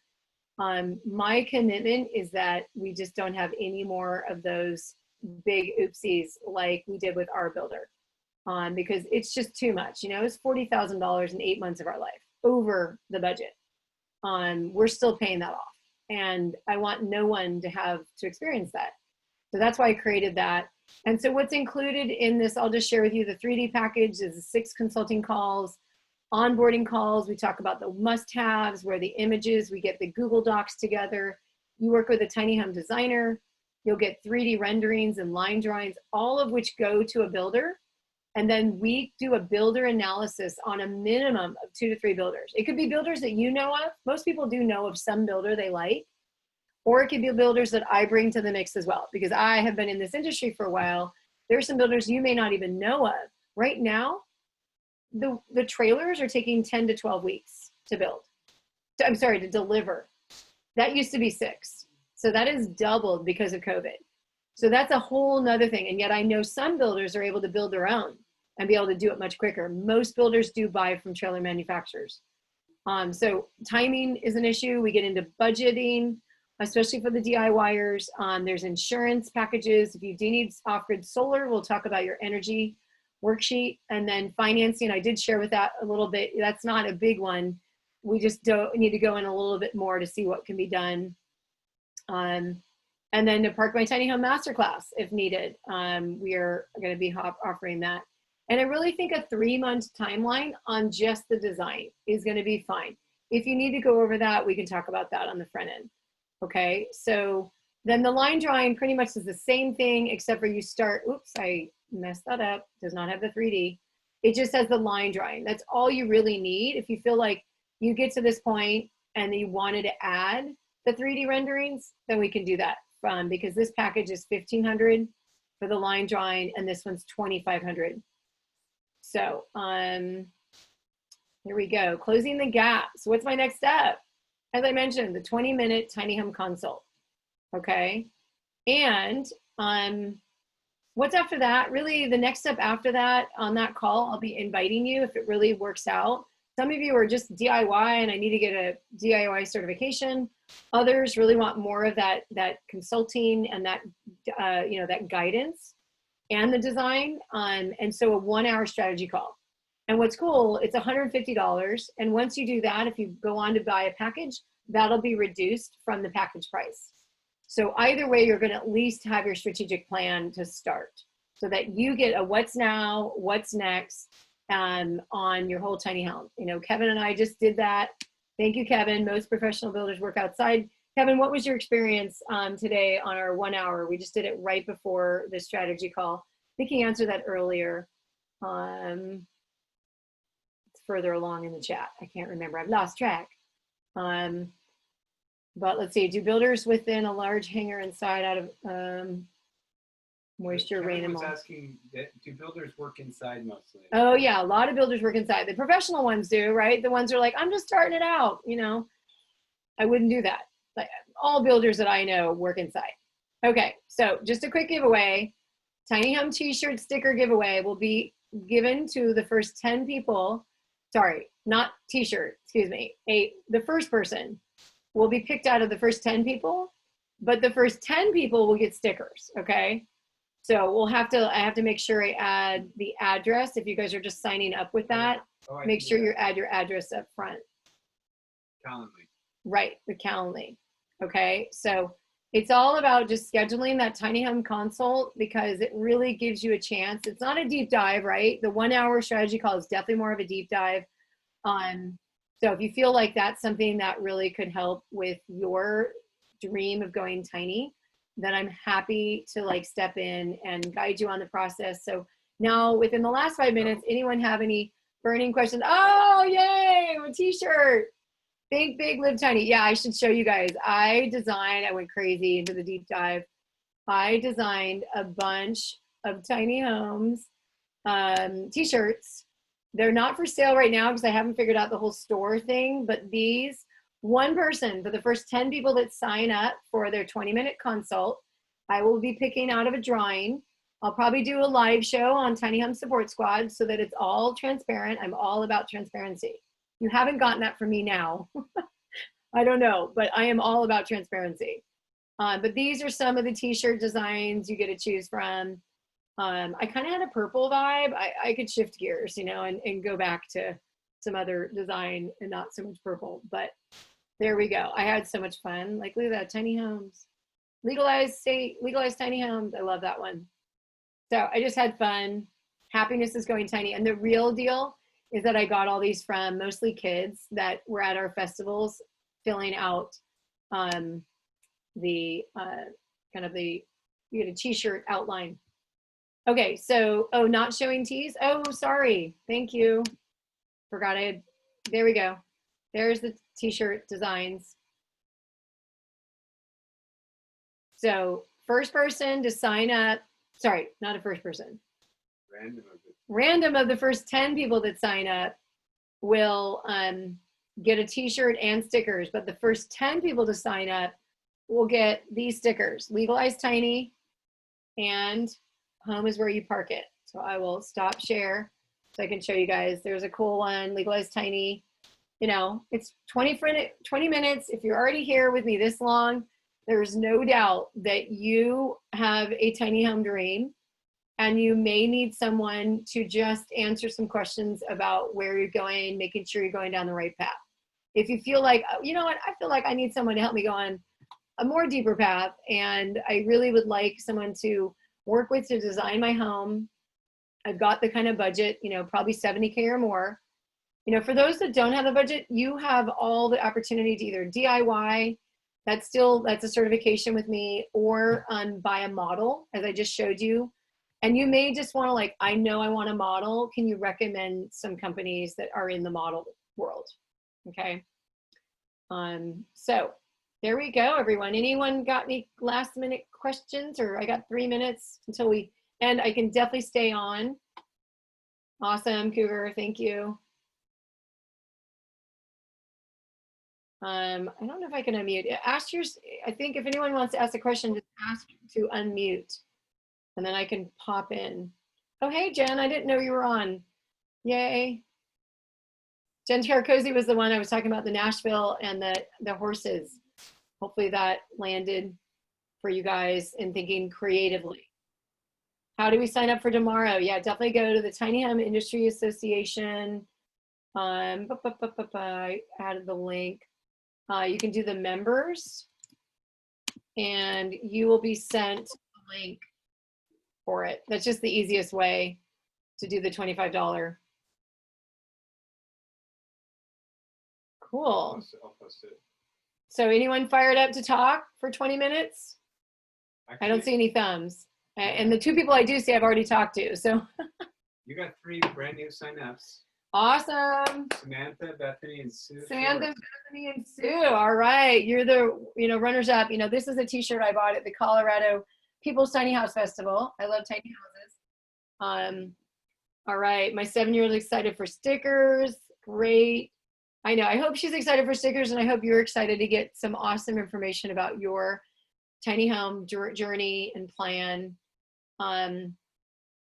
My commitment is that we just don't have any more of those big oopsies like we did with our builder, because it's just too much. You know, it's $40,000 in 8 months of our life over the budget. We're still paying that off, and I want no one to have to experience that. So that's why I created that. And so what's included in this, I'll just share with you, the 3D package is 6 consulting calls, onboarding calls. We talk about the must-haves, where the images, we get the Google Docs together. You work with a tiny home designer. You'll get 3D renderings and line drawings, all of which go to a builder. And then we do a builder analysis on a minimum of 2 to 3 builders. It could be builders that you know of. Most people do know of some builder they like. Or it could be builders that I bring to the mix as well, because I have been in this industry for a while. There are some builders you may not even know of. Right now, the trailers are taking 10 to 12 weeks to build. I'm sorry, to deliver. That used to be 6. So that is doubled because of COVID. So that's a whole nother thing. And yet I know some builders are able to build their own and be able to do it much quicker. Most builders do buy from trailer manufacturers. So timing is an issue. We get into budgeting, especially for the DIYers. There's insurance packages. If you do need off-grid solar, we'll talk about your energy worksheet. And then financing, I did share with that a little bit. That's not a big one. We just need to go in a little bit more to see what can be done. And then to Park My Tiny Home Masterclass, if needed. We are going to be offering that. And I really think a 3-month timeline on just the design is going to be fine. If you need to go over that, we can talk about that on the front end. Okay, so then the line drawing pretty much is the same thing, except for you start, oops, I messed that up, does not have the 3D. It just has the line drawing. That's all you really need. If you feel like you get to this point and you wanted to add the 3D renderings, then we can do that, because this package is $1,500 for the line drawing, and this one's $2,500. So here we go, closing the gap. So what's my next step? As I mentioned, the 20-minute tiny home consult, okay? And what's after that? Really, the next step after that, on that call, I'll be inviting you if it really works out. Some of you are just DIY and I need to get a DIY certification. Others really want more of that consulting and that, that guidance and the design. And so a 1-hour strategy call. And what's cool, it's $150. And once you do that, if you go on to buy a package, that'll be reduced from the package price. So either way, you're going to at least have your strategic plan to start so that you get a what's now, what's next on your whole tiny home. You know, Kevin and I just did that. Thank you, Kevin. Most professional builders work outside. Kevin, what was your experience today on our 1 hour? We just did it right before the strategy call. I think he answered that earlier. Further along in the chat. I can't remember. I've lost track. But let's see. Do builders within a large hangar inside out of moisture, rain, and mold?
Asking, do builders work inside mostly?
Oh yeah, a lot of builders work inside. The professional ones do, right? The ones who are like, I'm just starting it out. You know, I wouldn't do that. Like, all builders that I know work inside. Okay, so just a quick giveaway. Tiny Home T-shirt sticker giveaway will be given to the first 10 people. Sorry, not t-shirt, excuse me. The first person will be picked out of the first 10 people, but the first 10 people will get stickers, okay? So I have to make sure I add the address. If you guys are just signing up with that, make sure you add your address up front.
Calendly.
Right, the Calendly, okay? So it's all about just scheduling that tiny home consult, because it really gives you a chance. It's not a deep dive, right? The 1 hour strategy call is definitely more of a deep dive. So if you feel like that's something that really could help with your dream of going tiny, then I'm happy to like step in and guide you on the process. So now within the last 5 minutes, anyone have any burning questions? Oh, yay, a t-shirt. Think big, live tiny. Yeah, I should show you guys. I went crazy into the deep dive. I designed a bunch of tiny homes t-shirts. They're not for sale right now because I haven't figured out the whole store thing, but these, one person for the first 10 people that sign up for their 20-minute consult, I will be picking out of a drawing. I'll probably do a live show on Tiny Home Support Squad so that it's all transparent. I'm all about transparency. You haven't gotten that from me now. I don't know, but I am all about transparency. But these are some of the t-shirt designs you get to choose from. I kind of had a purple vibe. I could shift gears, you know, and go back to some other design and not so much purple, but there we go. I had so much fun. Like, look at that, tiny homes. Legalized state, legalized tiny homes. I love that one. So I just had fun. Happiness is going tiny. And the real deal is that I got all these from mostly kids that were at our festivals filling out you get a t-shirt outline. Okay, so, oh, not showing tees. Oh, sorry. Thank you. Forgot there we go. There's the t-shirt designs. So first person to sign up, sorry, not a first person. Random of the first 10 people that sign up will get a t-shirt and stickers, but the first 10 people to sign up will get these stickers, Legalized Tiny and Home is Where You Park It. So I will stop share so I can show you guys. There's a cool one, Legalized Tiny. You know, it's 20 minutes. If you're already here with me this long, there's no doubt that you have a tiny home dream and you may need someone to just answer some questions about where you're going, making sure you're going down the right path. If you feel like, oh, you know what, I feel like I need someone to help me go on a more deeper path, and I really would like someone to work with to design my home. I've got the kind of budget, you know, probably 70K or more. You know, for those that don't have the budget, you have all the opportunity to either DIY, that's a certification with me, or buy a model, as I just showed you. And you may just want to, like, I know I want a model. Can you recommend some companies that are in the model world? Okay. So there we go, everyone. Anyone got any last minute questions? Or I got 3 minutes until we end. I can definitely stay on. Awesome, Cougar, thank you. I don't know if I can unmute. I think if anyone wants to ask a question, just ask to unmute and then I can pop in. Oh, hey, Jen, I didn't know you were on. Yay. Jen Terracosi was the one I was talking about, the Nashville and the horses. Hopefully that landed for you guys in thinking creatively. How do we sign up for tomorrow? Yeah, definitely go to the Tiny Home Industry Association. I added the link. You can do the members and you will be sent a link for it. That's just the easiest way to do the $25. Cool.
I'll post it.
So anyone fired up to talk for 20 minutes?
Actually,
I don't see any thumbs. And the 2 people I do see I've already talked to, so.
You got 3 brand new signups.
Awesome.
Samantha, Bethany, and Sue.
Samantha, Bethany, and Sue. All right. You're the, runners up. This is a t-shirt I bought at the Colorado People's Tiny House Festival. I love tiny houses. All right. My 7-year-old is excited for stickers. Great. I know. I hope she's excited for stickers, and I hope you're excited to get some awesome information about your tiny home journey and plan. Pam,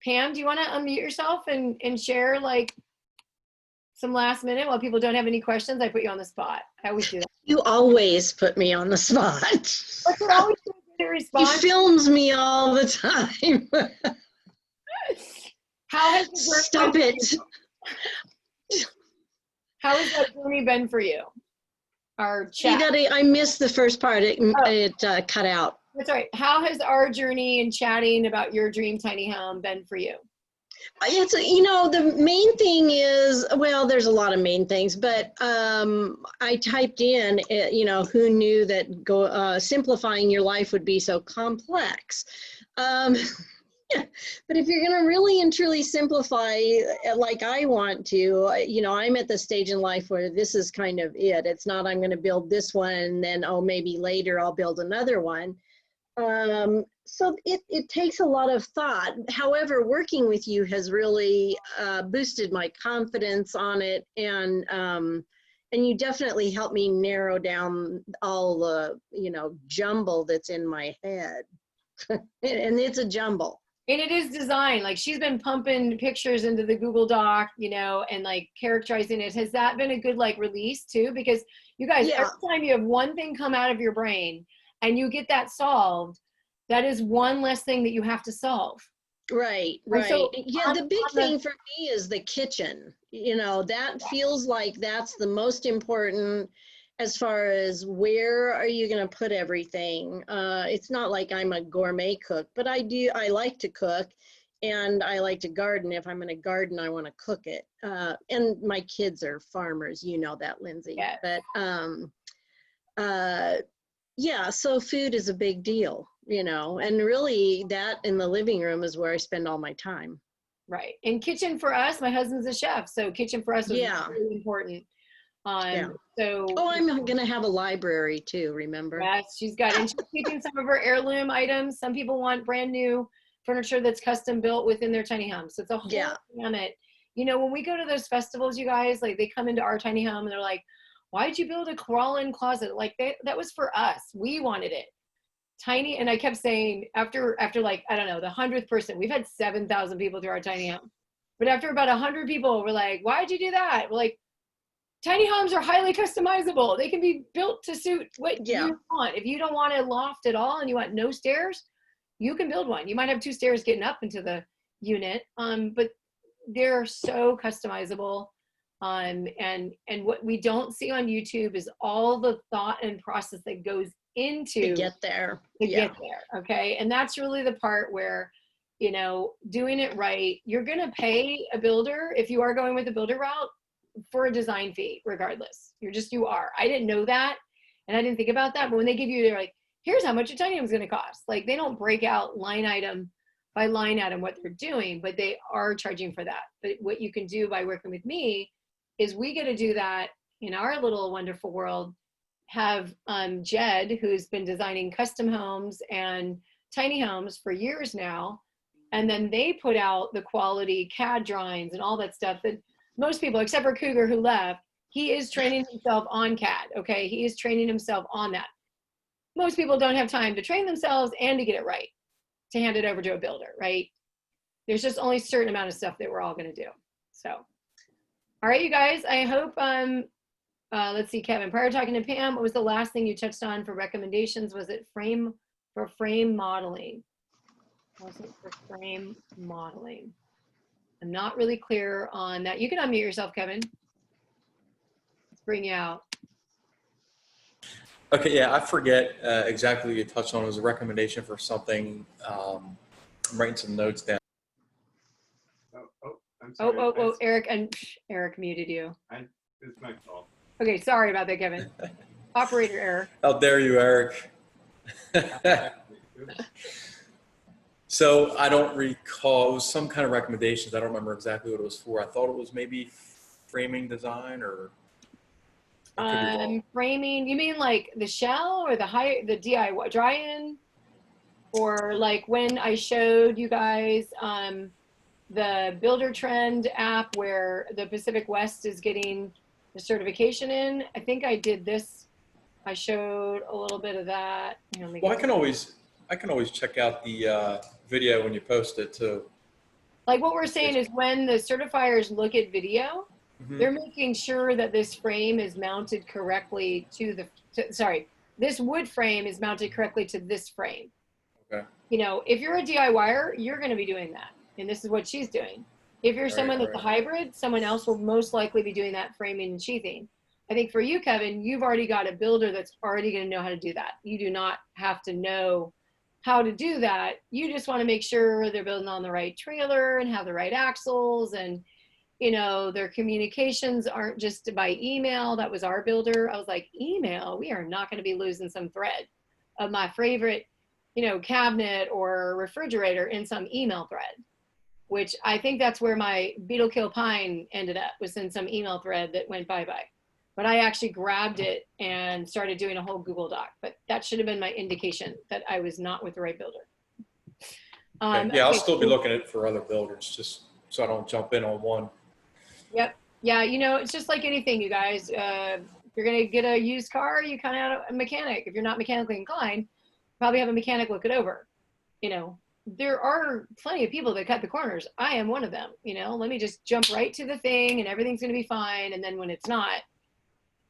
do you want to unmute yourself and share like some last minute while people don't have any questions? I put you on the spot. I always do that.
You always put me on the spot.
That's what I always do to respond.
He films me all the time.
How has the journey
Stop
been
it.
for you? How has that journey been for you? Our chat.
I missed the first part. It cut out.
That's all right. How has our journey in chatting about your dream tiny home been for you?
It's, you know, the main thing is, well, there's a lot of main things, but I typed in, you know, who knew that simplifying your life would be so complex. Yeah, but if you're going to really and truly simplify like I want to, you know, I'm at the stage in life where this is kind of it. It's not I'm going to build this one and then, oh, maybe later I'll build another one. So it takes a lot of thought. However, working with you has really boosted my confidence on it, and you definitely helped me narrow down all the, you know, jumble that's in my head. And it's a jumble.
And it is designed, like she's been pumping pictures into the Google Doc, you know, and like characterizing it. Has that been a good like release too? Because you guys,
Yeah.
every time you have one thing come out of your brain and you get that solved, that is one less thing that you have to solve.
Right,
And
right.
so
Yeah, the big thing for me is the kitchen. You know, that feels like that's the most important as far as where are you going to put everything. It's not like I'm a gourmet cook, but I like to cook and I like to garden. If I'm going to garden, I want to cook it. And my kids are farmers, you know that, Lindsay.
Yes.
But yeah, so food is a big deal, you know, and really that in the living room is where I spend all my time.
Right. And kitchen for us, my husband's a chef, so kitchen for us was
Yeah.
really important.
Yeah.
So
Oh, I'm going to have a library too, remember?
yes, she's got, and she's keeping some of her heirloom items. Some people want brand new furniture that's custom built within their tiny home. So it's a whole gamut. You know, when we go to those festivals, you guys, like they come into our tiny home and they're like, why'd you build a crawl-in closet? Like that was for us. We wanted it. Tiny, and I kept saying after like, I don't know, the 100th person, we've had 7,000 people through our tiny home. But after about 100 people, we're like, why'd you do that? We're like, tiny homes are highly customizable. They can be built to suit what you want. If you don't want a loft at all and you want no stairs, you can build one. You might have 2 stairs getting up into the unit, but they're so customizable. And what we don't see on YouTube is all the thought and process that goes into
to get there.
Get there. Okay. And that's really the part where, you know, doing it right, you're going to pay a builder if you are going with the builder route for a design fee, regardless. You are. I didn't know that. And I didn't think about that. But when they give you, they're like, here's how much a tiny home is going to cost. Like they don't break out line item by line item what they're doing, but they are charging for that. But what you can do by working with me is we get to do that in our little wonderful world. Have Jed, who's been designing custom homes and tiny homes for years now. And then they put out the quality CAD drawings and all that stuff that most people, except for Cougar who left, he is training himself on CAD, okay? He is training himself on that. Most people don't have time to train themselves and to get it right, to hand it over to a builder, right? There's just only a certain amount of stuff that we're all gonna do, so. All right, you guys, I hope, let's see, Kevin, prior to talking to Pam, what was the last thing you touched on for recommendations? Was it frame modeling? Was it for frame modeling? I'm not really clear on that. You can unmute yourself, Kevin. Let's bring you out.
Okay, yeah, I forget exactly what you touched on. It was a recommendation for something. I'm writing some notes down.
I'm sorry.
Eric, and Eric muted you.
It's my fault.
Okay, sorry about that, Kevin. Operator error.
How dare you, Eric? So I don't recall. It was some kind of recommendations. I don't remember exactly what it was for. I thought it was maybe framing design or.
Framing. You mean like the shell or the DIY dry-in, or like when I showed you guys the Builder Trend app where the Pacific West is getting the certification in. I think I did this. I showed a little bit of that.
Well, I can always check out the video when you post it too. Like
what we're saying is when the certifiers look at video, they're making sure that this frame is mounted correctly this wood frame is mounted correctly to this frame. Okay. You know, if you're a DIYer, you're going to be doing that. And this is what she's doing. If you're someone that's a hybrid, someone else will most likely be doing that framing and sheathing. I think for you, Kevin, you've already got a builder that's already going to know how to do that. You do not have to know how to do that. You just want to make sure they're building on the right trailer and have the right axles, and you know, their communications aren't just by email. That was our builder. I was like, email? We are not going to be losing some thread of my favorite, you know, cabinet or refrigerator in some email thread, which I think that's where my Beetle Kill Pine ended up, was in some email thread that went bye-bye. But I actually grabbed it and started doing a whole Google Doc. But that should have been my indication that I was not with the right builder.
Yeah, I'll
okay,
still be looking at for other builders, just so I don't jump in on one.
Yep. Yeah, you know, it's just like anything, you guys. If you're going to get a used car, you kind of have a mechanic. If you're not mechanically inclined, probably have a mechanic look it over. You know, there are plenty of people that cut the corners. I am one of them. You know, let me just jump right to the thing and everything's going to be fine. And then when it's not,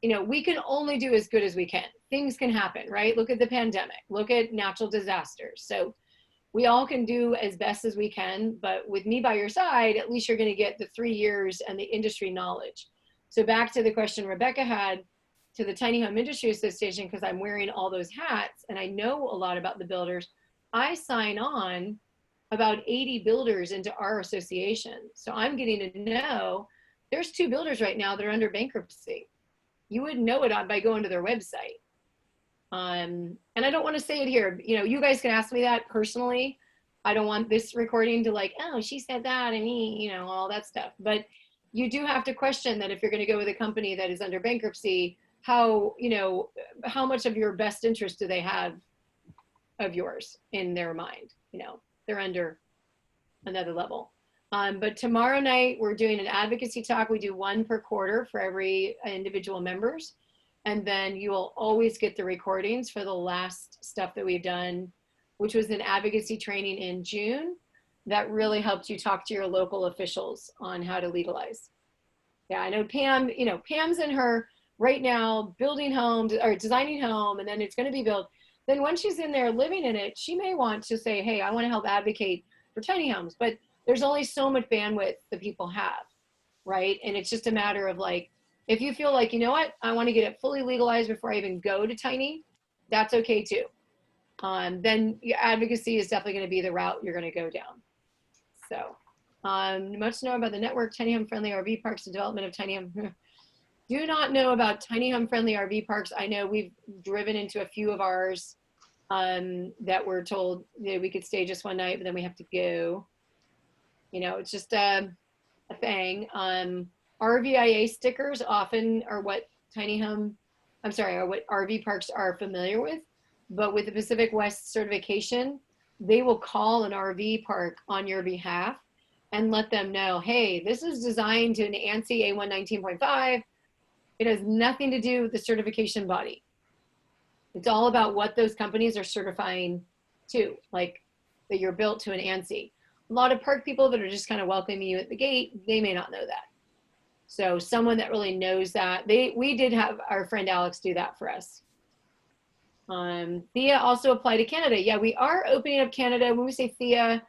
you know, we can only do as good as we can. Things can happen, right? Look at the pandemic, look at natural disasters. So we all can do as best as we can, but with me by your side, at least you're going to get the 3 years and the industry knowledge. So back to the question Rebecca had to the Tiny Home Industry Association, because I'm wearing all those hats and I know a lot about the builders. I sign on about 80 builders into our association. So I'm getting to know there's 2 builders right now that are under bankruptcy. You wouldn't know it by going to their website. And I don't want to say it here. You know, you guys can ask me that personally. I don't want this recording to like, oh, she said that and he, you know, all that stuff. But you do have to question that if you're going to go with a company that is under bankruptcy, how, you know, how much of your best interest do they have of yours in their mind? You know, they're under another level. But tomorrow night, we're doing an advocacy talk. We do 1 per quarter for every individual members. And then you will always get the recordings for the last stuff that we've done, which was an advocacy training in June that really helped you talk to your local officials on how to legalize. Yeah, I know Pam, you know, Pam's in her right now building homes or designing home, and then it's going to be built. Then once she's in there living in it, she may want to say, hey, I want to help advocate for tiny homes. But there's only so much bandwidth that people have, right? And it's just a matter of like, if you feel like, you know what, I want to get it fully legalized before I even go to tiny, that's okay too. Then your advocacy is definitely going to be the route you're going to go down. So much to know about the network, tiny home friendly RV parks, the development of tiny home. Do not know about tiny home friendly RV parks. I know we've driven into a few of ours that we're told that we could stay just one night, but then we have to go. You know, it's just a thing. RVIA stickers often are what are what RV parks are familiar with, but with the Pacific West certification, they will call an RV park on your behalf and let them know, hey, this is designed to an ANSI A119.5. It has nothing to do with the certification body. It's all about what those companies are certifying to, like that you're built to an ANSI. A lot of park people that are just kind of welcoming you at the gate, they may not know that. So someone that really knows that, we did have our friend Alex do that for us. Thea also applied to Canada. Yeah, we are opening up Canada. When we say Thea,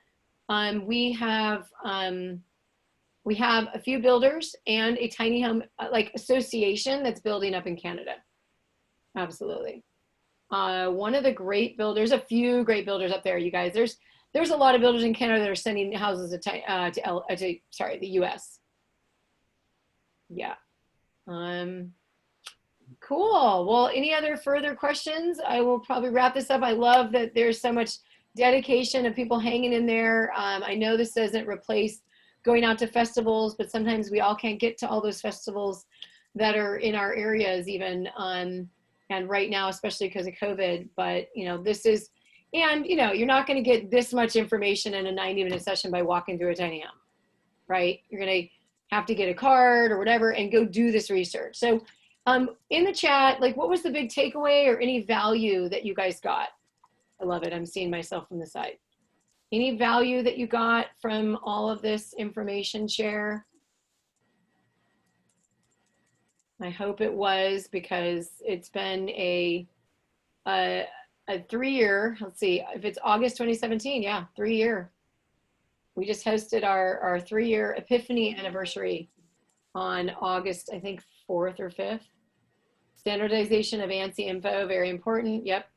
we have a few builders and a tiny home like association that's building up in Canada. Absolutely. One of the great builders, a few great builders up there, you guys. There's a lot of builders in Canada that are sending houses to the US. Yeah. Cool. Well, any other further questions? I will probably wrap this up. I love that there's so much dedication of people hanging in there. I know this doesn't replace going out to festivals, but sometimes we all can't get to all those festivals that are in our areas even. And right now, especially because of COVID, but you know, this is, and you know, you're not going to get this much information in a 90-minute session by walking through a tiny home, right? You're going to have to get a card or whatever and go do this research. So in the chat, like what was the big takeaway or any value that you guys got? I love it. I'm seeing myself from the side. Any value that you got from all of this information share? I hope it was, because it's been a 3-year, let's see, if it's August 2017, yeah, 3-year. We just hosted our 3-year Epiphany anniversary on August, I think 4th or 5th. Standardization of ANSI info, very important, yep.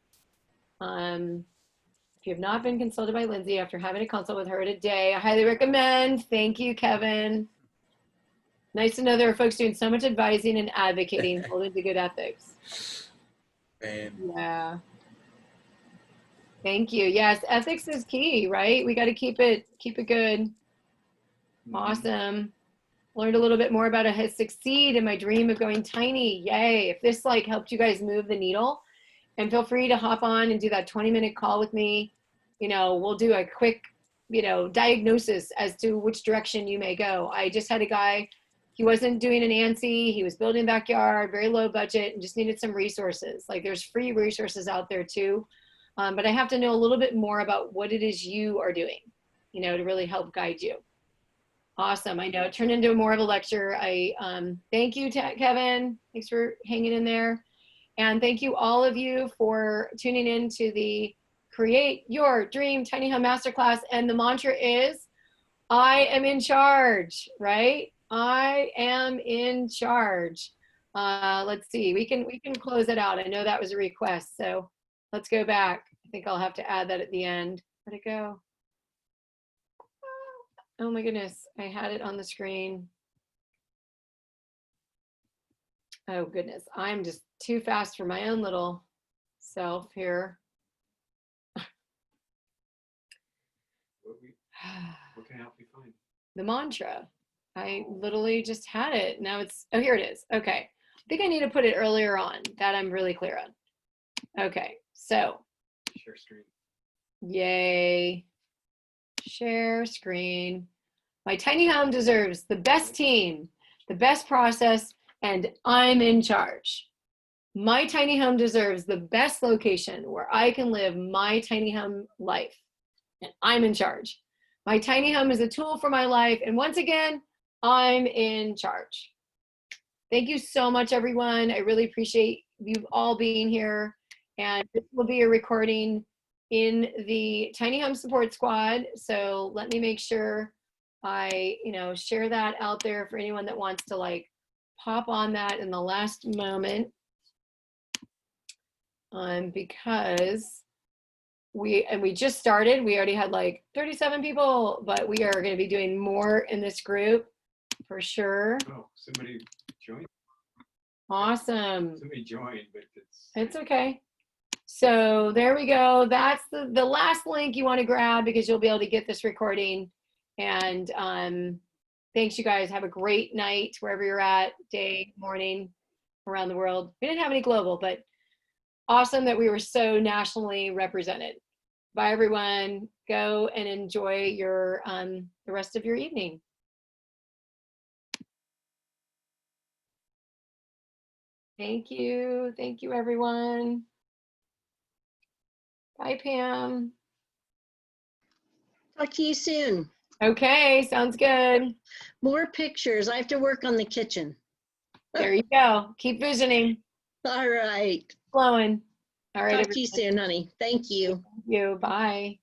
If you have not been consulted by Lindsay after having a consult with her today, I highly recommend. Thank you, Kevin. Nice to know there are folks doing so much advising and advocating holding to good ethics.
And
Yeah. Thank you. Yes, ethics is key, right? We got to keep it good. Awesome. Learned a little bit more about how to succeed in my dream of going tiny. Yay. If this like helped you guys move the needle, and feel free to hop on and do that 20-minute call with me. You know, we'll do a quick, you know, diagnosis as to which direction you may go. I just had a guy, he wasn't doing an ANSI, he was building a backyard, very low budget, and just needed some resources. Like there's free resources out there too. But I have to know a little bit more about what it is you are doing, you know, to really help guide you. Awesome. I know it turned into more of a lecture. I thank you, Kevin. Thanks for hanging in there. And thank you all of you for tuning in to the Create Your Dream Tiny Home Masterclass. And the mantra is, I am in charge, right? I am in charge. Let's see, we can close it out. I know that was a request, so let's go back. I think I'll have to add that at the end. Where'd it go? Oh my goodness, I had it on the screen. Oh goodness, I'm just too fast for my own little self here.
What can I help you find?
The mantra. I literally just had it. Now it's, oh, here it is. Okay. I think I need to put it earlier on. That I'm really clear on. Okay. So,
Share screen.
yay. Share screen. My tiny home deserves the best team, the best process, and I'm in charge. My tiny home deserves the best location where I can live my tiny home life, and I'm in charge. My tiny home is a tool for my life, and once again, I'm in charge. Thank you so much, everyone. I really appreciate you all being here, and this will be a recording in the Tiny Home Support Squad, so let me make sure I, you know, share that out there for anyone that wants to like pop on that in the last moment, because we just started. We already had like 37 people, but we are going to be doing more in this group for sure.
Oh, somebody joined.
Awesome.
Somebody joined, but
It's okay. So there we go. That's the last link you want to grab because you'll be able to get this recording. And thanks, you guys. Have a great night wherever you're at, day, morning, around the world. We didn't have any global, but awesome that we were so nationally represented. Bye, everyone. Go and enjoy your the rest of your evening. Thank you. Thank you, everyone. Bye, Pam.
Talk to you soon.
Okay, sounds good.
More pictures. I have to work on the kitchen.
There you go. Keep visioning.
All right.
Flowing. All right,
Talk to you soon, honey. Thank you.
Thank you. Bye.